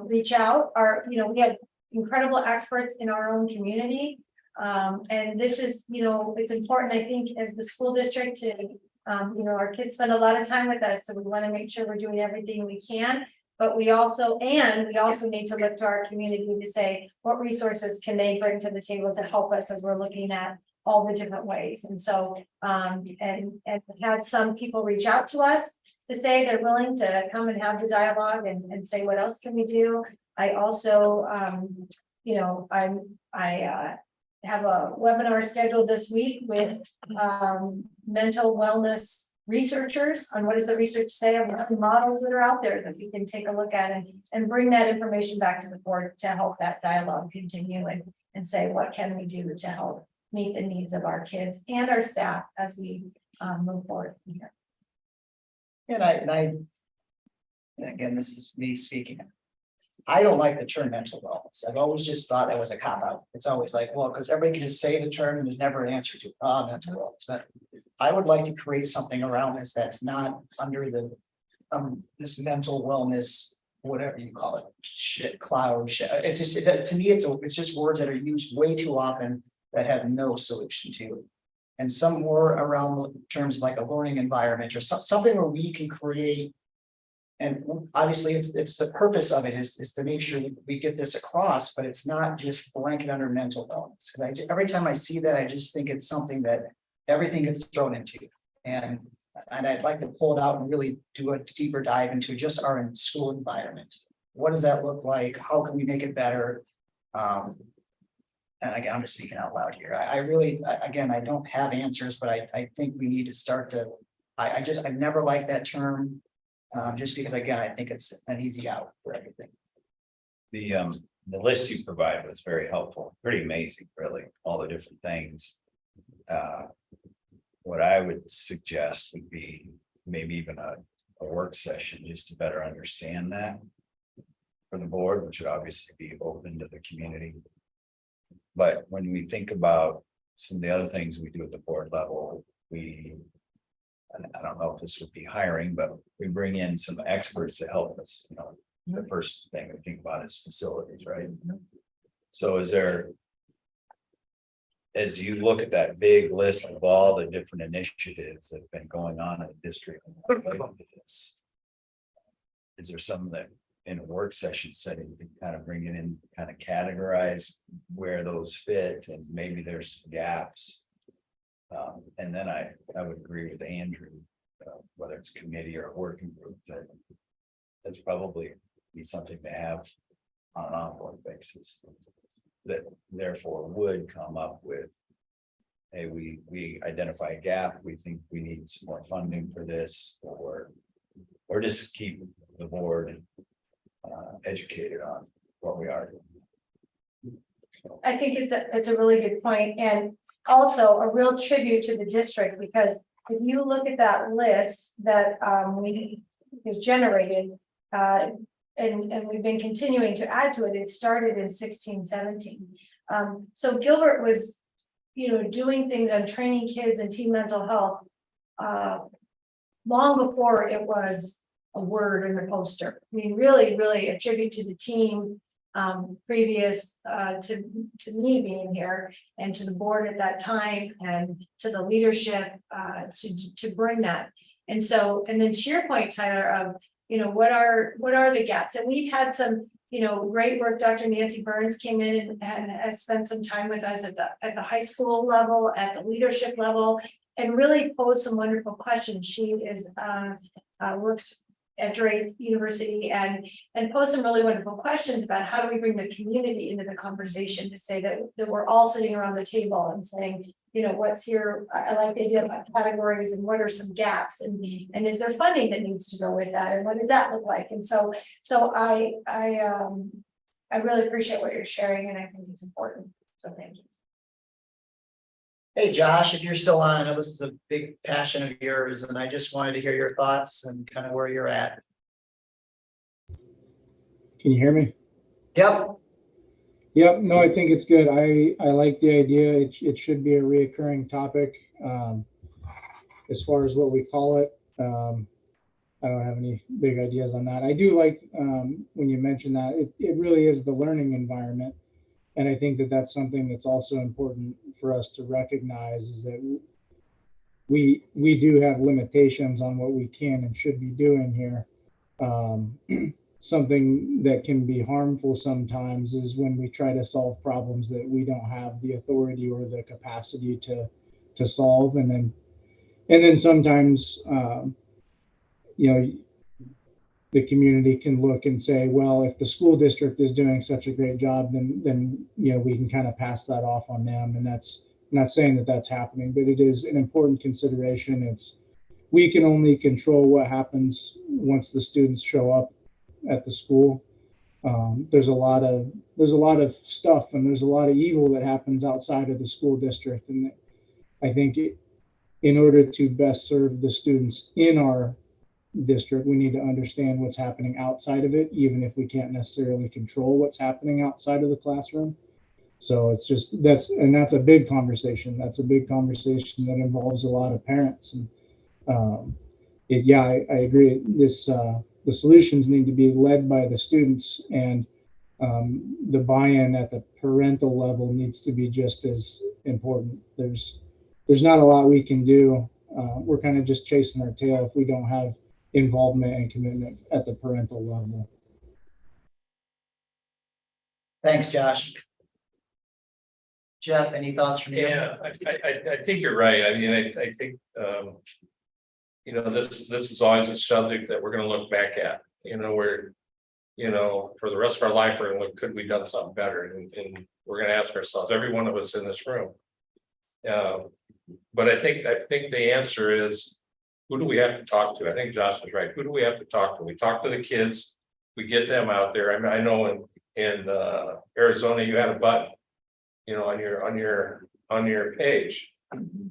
reach out. We have incredible experts in our own community. And this is, it's important, I think, as the school district to, our kids spend a lot of time with us, so we want to make sure we're doing everything we can. But we also need to look to our community to say, what resources can they bring to the table to help us as we're looking at all the different ways. And so, and had some people reach out to us to say they're willing to come and have the dialogue and say, what else can we do? I also, I have a webinar scheduled this week with mental wellness researchers on what does the research say of the models that are out there that we can take a look at and bring that information back to the board to help that dialogue continue and say, what can we do to help meet the needs of our kids and our staff as we move forward here. And again, this is me speaking. I don't like the term mental wellness. I've always just thought that was a cop out. It's always like, well, because everybody can just say the term and there's never an answer to mental wellness. But I would like to create something around this that's not under the this mental wellness whatever you call it, shit, cloud, shit. It's just, to me, it's just words that are used way too often that have no solution to it. And some more around the terms of like a learning environment or something where we can create. And obviously, it's the purpose of it is to make sure we get this across, but it's not just blanket under mental illness. And every time I see that, I just think it's something that everything gets thrown into. And I'd like to pull it out and really do a deeper dive into just our school environment. What does that look like? How can we make it better? And again, I'm just speaking out loud here. I really, again, I don't have answers, but I think we need to start to, I've never liked that term. Just because, again, I think it's an easy out for everything. The list you provided was very helpful, pretty amazing, really, all the different things. What I would suggest would be maybe even a work session just to better understand that for the board, which would obviously be open to the community. But when we think about some of the other things we do at the board level, I don't know if this would be hiring, but we bring in some experts to help us, you know, the first thing we think about is facilities, right? So is there, as you look at that big list of all the different initiatives that have been going on in the district, is there some that in a work session setting, you can kind of bring it in, kind of categorize where those fit, and maybe there's some gaps? And then I would agree with Andrew, whether it's committee or a working group, that's probably be something to have on an ongoing basis. That therefore would come up with, hey, we identify a gap, we think we need some more funding for this, or just keep the board educated on what we are doing. I think it's a really good point, and also a real tribute to the district, because if you look at that list that is generated, and we've been continuing to add to it. It started in 16-17. So Gilbert was, doing things on training kids and teen mental health long before it was a word in the poster. I mean, really, really a tribute to the team previous to me being here, and to the board at that time, and to the leadership to bring that. And so, and then to your point, Tyler, of what are the gaps? And we've had some great work. Dr. Nancy Burns came in and has spent some time with us at the high school level, at the leadership level, and really posed some wonderful questions. She is works at Drake University and posed some really wonderful questions about how do we bring the community into the conversation, to say that we're all sitting around the table and saying, what's here. I like the idea about categories and what are some gaps, and is there funding that needs to go with that, and what does that look like? And so I really appreciate what you're sharing, and I think it's important. So thank you. Hey, Josh, if you're still on, I know this is a big passion of yours, and I just wanted to hear your thoughts and kind of where you're at. Can you hear me? Yep. Yep. No, I think it's good. I like the idea. It should be a reoccurring topic. As far as what we call it, I don't have any big ideas on that. I do like when you mention that it really is the learning environment. And I think that that's something that's also important for us to recognize, is that we do have limitations on what we can and should be doing here. Something that can be harmful sometimes is when we try to solve problems that we don't have the authority or the capacity to solve, and then sometimes the community can look and say, well, if the school district is doing such a great job, then we can kind of pass that off on them. And that's, I'm not saying that that's happening, but it is an important consideration. We can only control what happens once the students show up at the school. There's a lot of stuff, and there's a lot of evil that happens outside of the school district. And I think in order to best serve the students in our district, we need to understand what's happening outside of it, even if we can't necessarily control what's happening outside of the classroom. So it's just that's a big conversation. That's a big conversation that involves a lot of parents. And I agree. the solutions need to be led by the students, and the buy-in at the parental level needs to be just as important. There's not a lot we can do. We're kind of just chasing our tail if we don't have involvement and commitment at the parental level. Thanks, Josh. Jeff, any thoughts from you? Yeah, I think you're right. I mean, I think, you know, this is always a subject that we're gonna look back at, you know, where, you know, for the rest of our life, we're gonna look, could we done something better? And we're gonna ask ourselves, every one of us in this room. But I think the answer is, who do we have to talk to? I think Josh is right. Who do we have to talk to? We talk to the kids, we get them out there. I mean, I know in Arizona, you had a button, you know, on your page.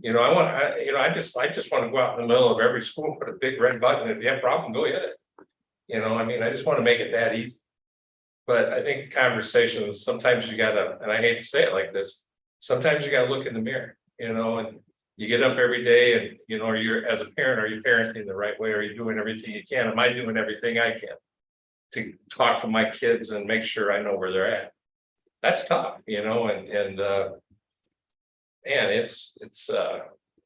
You know, I just want to go out in the middle of every school and put a big red button. If you have a problem, go hit it. You know, I mean, I just want to make it that easy. But I think conversations, sometimes you gotta, and I hate to say it like this, sometimes you gotta look in the mirror, you know, and you get up every day and, you know, you're, as a parent, are you parenting the right way? Are you doing everything you can? Am I doing everything I can to talk to my kids and make sure I know where they're at? That's tough, you know, and it's at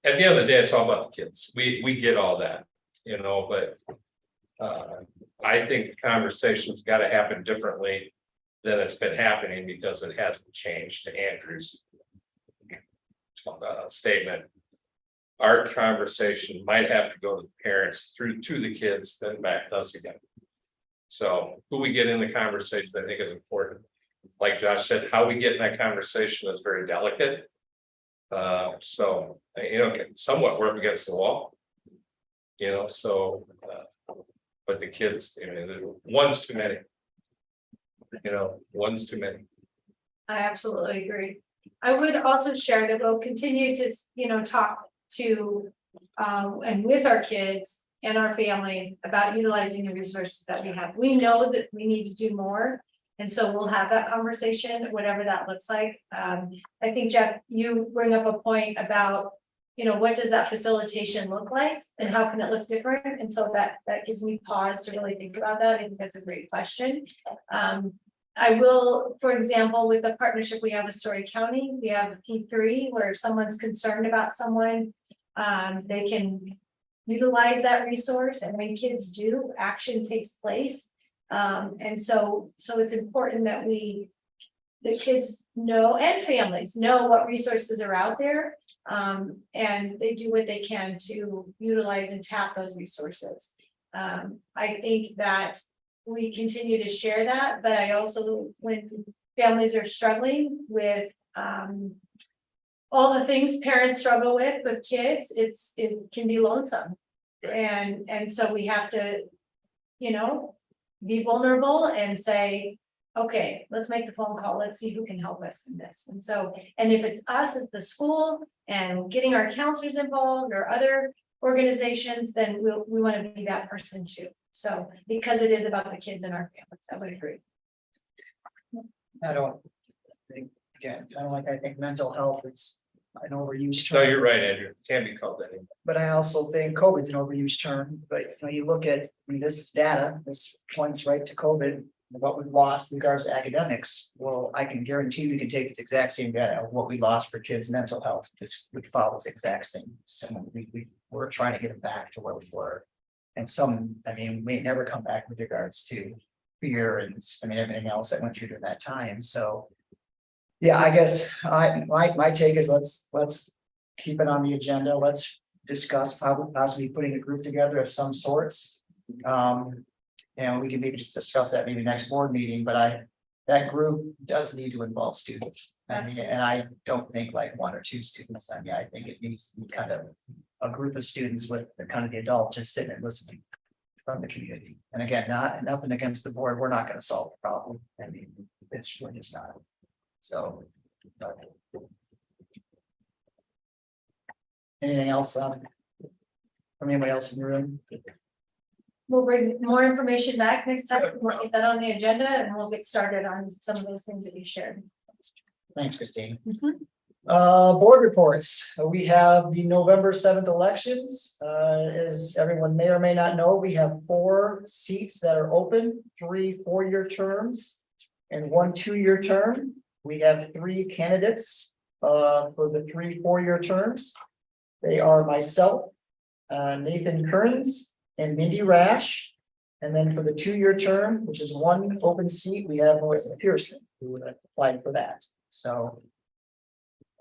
the end of the day, it's all about the kids. We get all that, you know, but I think the conversation's got to happen differently than it's been happening, because it hasn't changed. To Andrew's statement, our conversation might have to go to the parents, through to the kids, then back to us again. So who we get in the conversation, I think, is important. Like Josh said, how we get in that conversation is very delicate. So, you know, somewhat we're up against the wall, you know, so, but the kids, you know, one's too many, you know, one's too many. I absolutely agree. I would also share that we'll continue to, you know, talk to, and with our kids and our families about utilizing the resources that we have. We know that we need to do more. And so we'll have that conversation, whatever that looks like. I think, Jeff, you bring up a point about, you know, what does that facilitation look like and how can it look different? And so that gives me pause to really think about that. I think that's a great question. I will, for example, with the partnership we have with Story County, we have P3 where someone's concerned about someone, they can utilize that resource, and when kids do, action takes place. And so it's important that the kids know, and families know, what resources are out there. And they do what they can to utilize and tap those resources. I think that we continue to share that, but I also, when families are struggling with all the things parents struggle with kids, it can be lonesome. And so we have to, you know, be vulnerable and say, okay, let's make the phone call. Let's see who can help us in this. And so, and if it's us as the school and getting our counselors involved or other organizations, then we want to be that person too. So, because it is about the kids and our families, I would agree. I don't think, again, kind of like, I think mental health is an overused No, term. you're right, Andrew. Can't be called that anymore. But I also think COVID's an overused term, but you know, you look at, I mean, this is data, this points right to COVID, what we've lost in regards to academics. Well, I can guarantee we can take this exact same data of what we lost for kids' mental health, just would follow this exact same. So we're trying to get them back to where we were. And some, I mean, may never come back with regards to fear and, I mean, everything else that went through during that time. So yeah, I guess my take is let's keep it on the agenda. Let's discuss possibly putting a group together of some sorts. And we can maybe just discuss that maybe next board meeting, but that group does need to involve students. I mean, and I don't think like one or two students. I mean, I think it needs to be kind of a group of students with the kind of the adult just sitting and listening from the community. And again, nothing against the board. We're not going to solve the problem. I mean, it's really just not. So. Anything else from anybody else in the room? We'll bring more information back next time. We'll get that on the agenda and we'll get started on some of those things that you shared. Thanks, Christine. Board reports. We have the November 7th elections. As everyone may or may not know, we have 4 seats that are open, 3 4-year terms and 1 2-year term. We have 3 candidates for the 3 4-year terms. They are myself, Nathan Kearns and Mindy Rash. And then for the 2-year term, which is 1 open seat, we have Melissa Pearson, who applied for that. So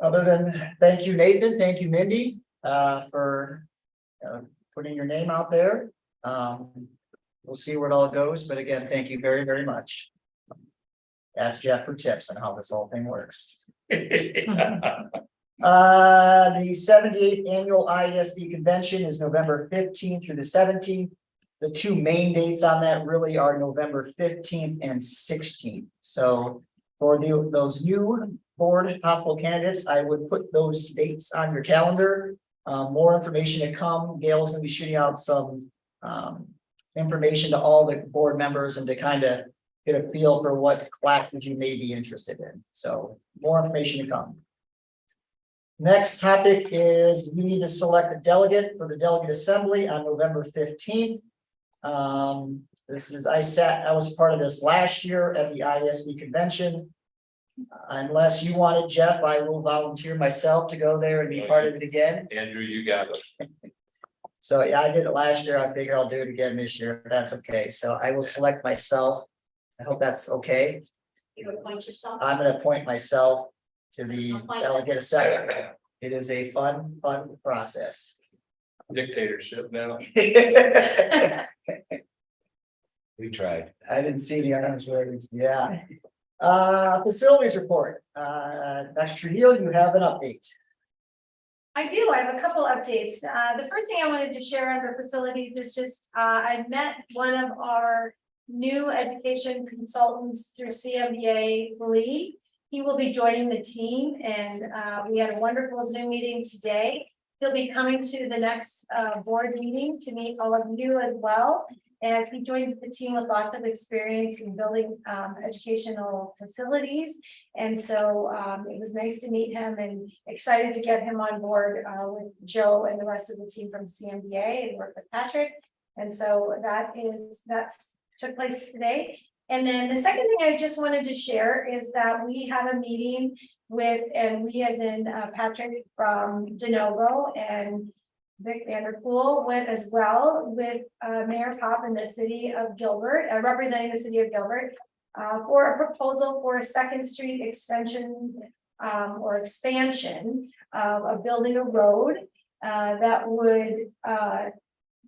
other than, thank you, Nathan, thank you, Mindy, for putting your name out there. We'll see where it all goes, but again, thank you very, very much. Ask Jeff for tips on how this whole thing works. The 78th annual ISB convention is November 15th through the 17th. The 2 main dates on that really are November 15th and 16th. So for those new board possible candidates, I would put those dates on your calendar. More information to come. Gail's going to be shooting out some information to all the board members and to kind of get a feel for what classes you may be interested in. So more information to come. Next topic is we need to select a delegate for the delegate assembly on November 15th. This is, I was part of this last year at the ISB convention. Unless you want it, Jeff, I will volunteer myself to go there and be part of it again. Andrew, you got it. So yeah, I did it last year. I figure I'll do it again this year. If that's okay. So I will select myself. I hope that's okay. You appoint yourself. I'm going to appoint myself to the delegate assembly. It is a fun process. Dictatorship now. We tried. I didn't see the arms raised. Yeah. Facilities report. Dr. Trujillo, you have an update. I do. I have a couple updates. The first thing I wanted to share under facilities is just, I met one of our new education consultants through CMBA, Lee. He will be joining the team, and we had a wonderful Zoom meeting today. He'll be coming to the next board meeting to meet all of you as well, as he joins the team with lots of experience in building educational facilities. And so it was nice to meet him and excited to get him on board with Joe and the rest of the team from CMBA and work with Patrick. And so that's took place today. And then the second thing I just wanted to share is that we have a meeting with, and we as in Patrick from DeNovo and Vic Vanderpool went as well with Mayor Pop in the city of Gilbert, representing the city of Gilbert, for a proposal for a 2nd Street extension or expansion of building a road that would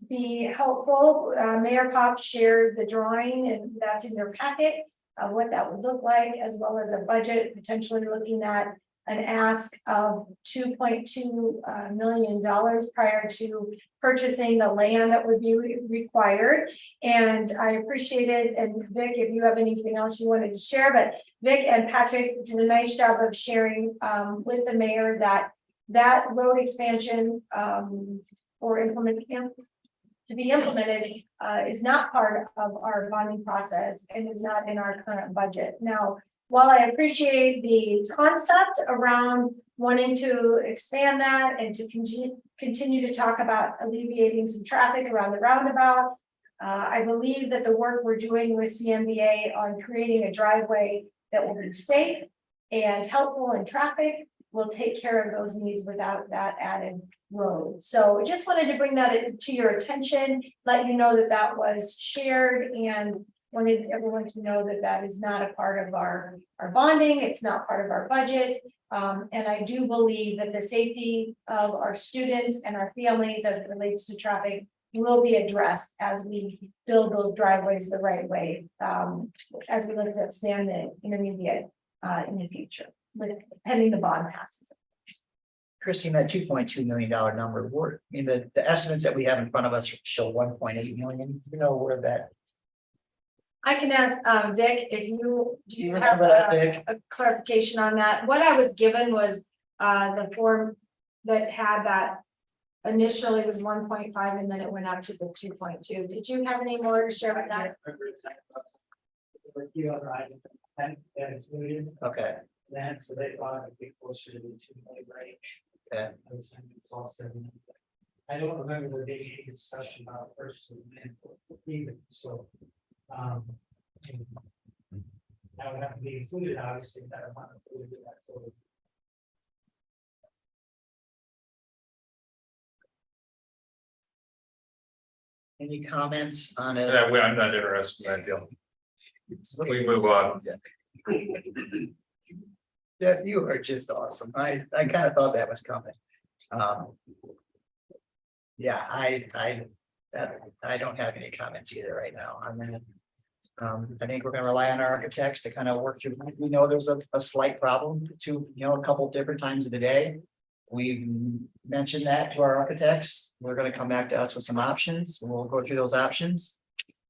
be helpful. Mayor Pop shared the drawing, and that's in your packet of what that would look like, as well as a budget potentially looking at an ask of $2.2 million prior to purchasing the land that would be required. And I appreciate it. And Vic, if you have anything else you wanted to share, but Vic and Patrick did a nice job of sharing with the mayor that road expansion to be implemented is not part of our bonding process and is not in our current budget. Now, while I appreciate the concept around wanting to expand that and to continue to talk about alleviating some traffic around the roundabout, I believe that the work we're doing with CMBA on creating a driveway that will be safe and helpful in traffic will take care of those needs without that added road. So I just wanted to bring that to your attention, let you know that that was shared, and wanted everyone to know that that is not a part of our bonding. It's not part of our budget. And I do believe that the safety of our students and our families as it relates to traffic will be addressed as we build those driveways the right way, as we look to expand the intermediate in the future, pending the bond passes. Christine, that $2.2 million number, the estimates that we have in front of us show 1.8 million. You know where that? I can ask Vic if you do you have remember that, Vic? a clarification on that. What I was given was the form that had that initially was 1.5 and then it went up to the 2.2. Did you have any more to share with that? Okay. Then, so they thought it'd be closer to the 2 million range. Yeah. By the time it was all said and done. I don't remember there being any discussion about first and then either, so. That would have to be included, obviously, that amount included in that, so. Any comments on it? I'm not interested in that deal. We move on. Jeff, you are just awesome. I kind of thought that was coming. Yeah, I don't have any comments either right now on that. I think we're gonna rely on our architects to kind of work through. We know there's a slight problem a couple different times of the day. We mentioned that to our architects. They're gonna come back to us with some options. We'll go through those options.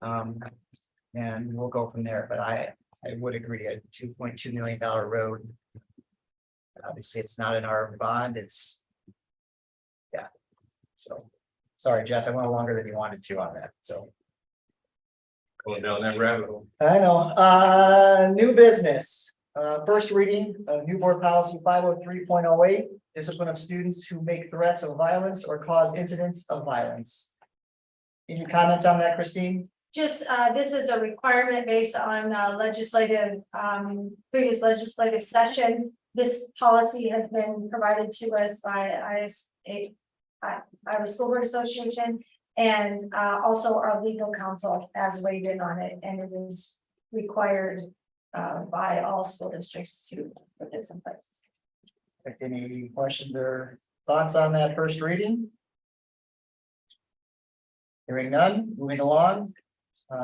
And we'll go from there, but I would agree, a $2.2 million road. Obviously, it's not in our bond, it's. Yeah, so, sorry, Jeff, I went longer than you wanted to on that, so. Going down that rabbit hole. I know, new business, first reading of new board policy 503.08, discipline of students who make threats of violence or cause incidents of violence. Any comments on that, Christine? Just, this is a requirement based on legislative, previous legislative session. This policy has been provided to us by Iowa School Board Association. And also our legal counsel has weighed in on it, and it is required by all school districts to put this in place. Any questions or thoughts on that first reading? Hearing none, moving along.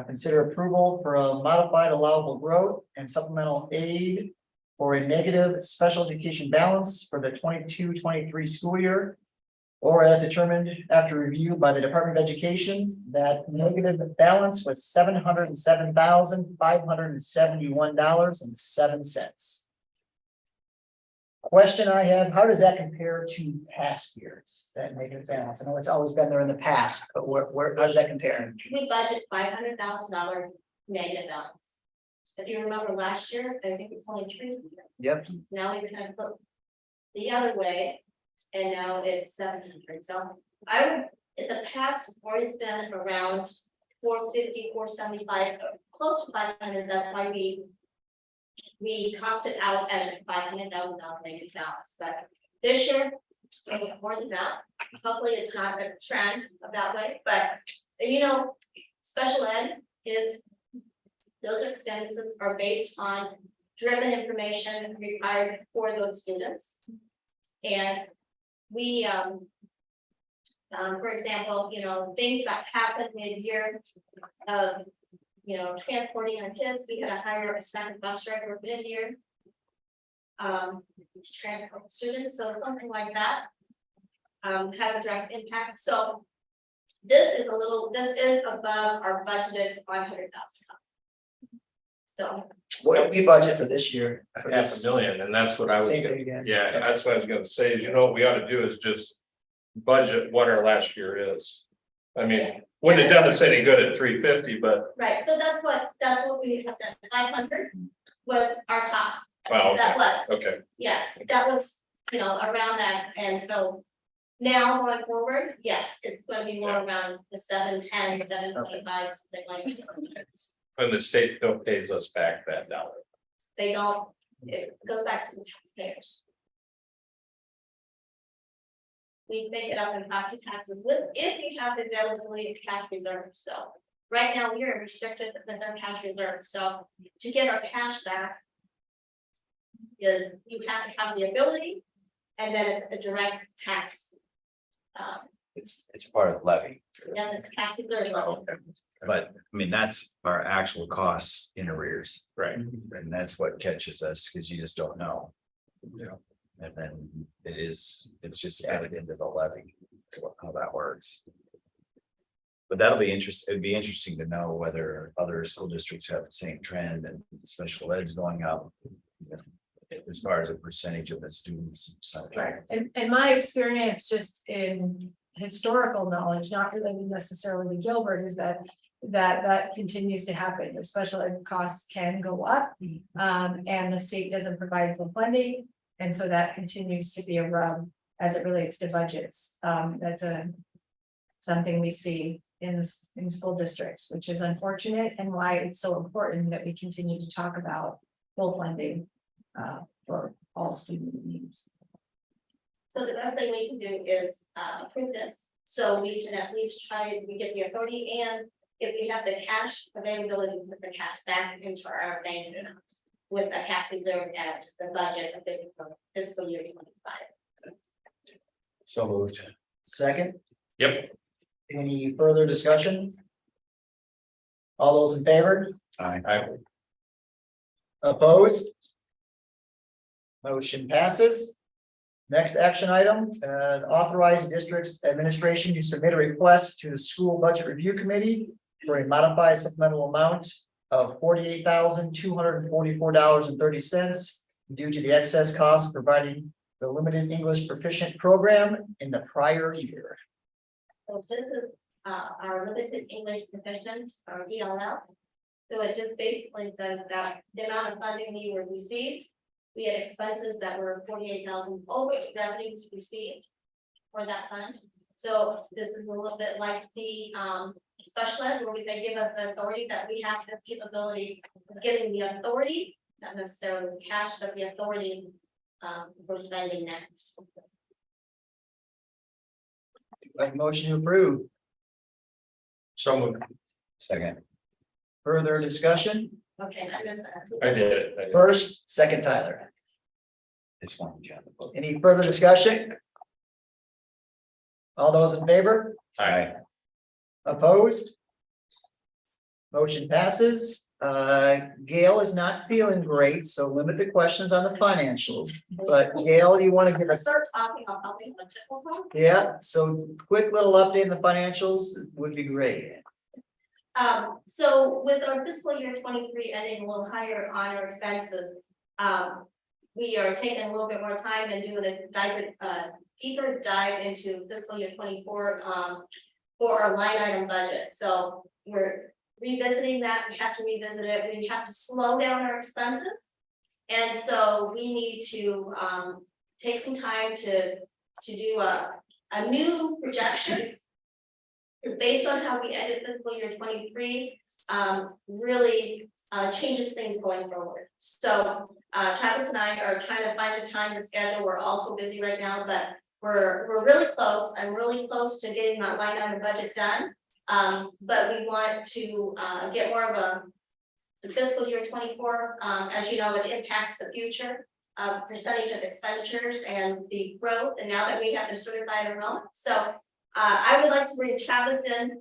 Consider approval for a modified allowable growth and supplemental aid for a negative special education balance for the 22-23 school year. Or as determined after review by the Department of Education, that negative balance was $707,571.07. Question I have, how does that compare to past years, that negative balance? I know it's always been there in the past, but how does that compare? We budget $500,000 negative balance. If you remember last year, I think it's only 3. Yep. Now we're trying to look the other way, and now it's 700. So I would, in the past, it's always been around 450, 475, close to 500. That's why we cost it out as a $500,000 negative balance. But this year, it was more than that. Hopefully, it's not a trend of that way. But special ed is, those expenses are based on driven information required for those students. And we, for example, things that happen mid-year of, transporting our kids, we had to hire a second bus driver mid-year to transport students, so something like that has a direct impact. So this is above our budgeted $500,000. So What did we budget for this year? For this? $500,000, and that's what I was. Same thing again. Yeah, that's what I was gonna say, is what we ought to do is just budget what our last year is. I mean, wouldn't have done us any good at 350, but. right, so that's what we have done. 500 was our cost. Wow. That was, Okay, yes, that was, around that, and so. Now going forward, yes, it's going to be more around the 710, 725, something like that. and the state still pays us back that dollar. They don't, it goes back to the taxpayers. We make it up in property taxes if we have the availability of cash reserves. So right now we are restricted with our cash reserves. So to get our cash back is you have to have the ability, and then it's a direct tax. It's part of the levy. Yeah, it's a cash reserve level. But I mean, that's our actual costs in arrears, Right. and that's what catches us, because you just don't know. And then it's just added into the levy, how that works. But that'll be interesting. It'd be interesting to know whether other school districts have the same trend and special ed's going up. As far as a percentage of the students. So. Right, and my experience just in historical knowledge, not related necessarily to Gilbert, is that that continues to happen. The special ed costs can go up. And the state doesn't provide full funding, and so that continues to be a rub as it relates to budgets. That's something we see in school districts, which is unfortunate, and why it's so important that we continue to talk about full funding for all student needs. So the best thing we can do is approve this, so we can at least try, we get the authority, and if we have the cash availability, put the cash back into our bank account with the cash reserve at the budget of the fiscal year 25. So moved. Second, Yep. any further discussion? All those in favor? Aye. Opposed? Motion passes. Next action item, authorize the district's administration to submit a request to the school budget review committee for a modified supplemental amount of $48,244.30 due to the excess cost of providing the limited English proficient program in the prior year. So this is our limited English proficient, or ELL. So it just basically says that the amount of funding we were received, we had expenses that were 48,000 over revenues received for that fund. So this is a little bit like the special ed, where they give us the authority that we have this capability of getting the authority, not necessarily cash, but the authority for spending that. Like motion to approve. So moved. Second. Further discussion? Okay, I missed that. I did it. I did it. First, second, Tyler. This one, John. Any further discussion? All those in favor? Aye. Opposed? Motion passes. Gail is not feeling great, so limit the questions on the financials. But Gail, you want to give us, Start talking about helping the typical. yeah, so quick little update in the financials would be great. So with our fiscal year 23 ending a little higher on our expenses, we are taking a little bit more time and doing a deeper dive into fiscal year 24 for our line item budget. So we're revisiting that. We have to revisit it. We have to slow down our expenses. And so we need to take some time to do a new projection. Is based on how we ended fiscal year 23, really changes things going forward. So Travis and I are trying to find a time to schedule. We're also busy right now, but we're really close. I'm really close to getting that line item budget done. But we want to get more of a fiscal year 24. As you know, it impacts the future percentage of expenditures and the growth. And now that we have to certify enrollment, so. I would like to bring Travis in,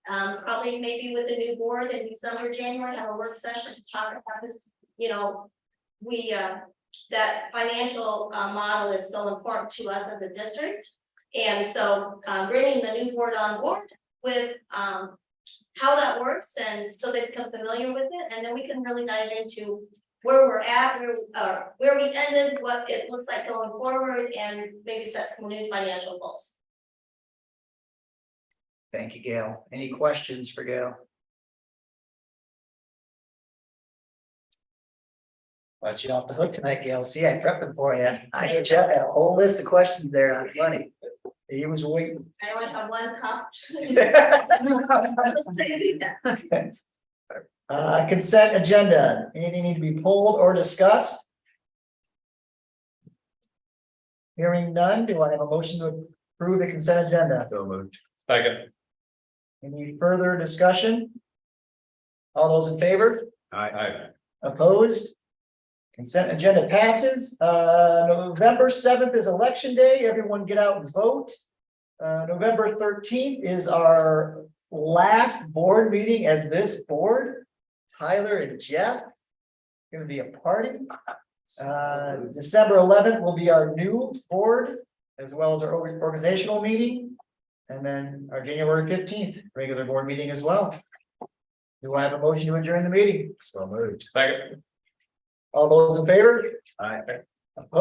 probably maybe with the new board in December, January, have a work session to talk about this. You know, that financial model is so important to us as a district. And so bringing the new board on board with how that works, and so they become familiar with it, and then we can really dive into where we're at, where we ended, what it looks like going forward, and maybe set some new financial goals. Thank you, Gail. Any questions for Gail? Let you off the hook tonight, Gail. See, I prepped them for you. I know Jeff had a whole list of questions there on money. He was waiting. I only have one cup. Consent agenda. Anything need to be pulled or discussed? Hearing none, do I have a motion to approve the consent agenda? So moved. Second. Any further discussion? All those in favor? Aye. Opposed? Consent agenda passes. November 7th is election day. Everyone get out and vote. November 13th is our last board meeting as this board. Tyler and Jeff. Gonna be a party. December 11th will be our new board, as well as our organizational meeting. And then our January 15th regular board meeting as well. Do I have a motion to adjourn the meeting? So moved. Second. All those in favor? Aye. Opposed?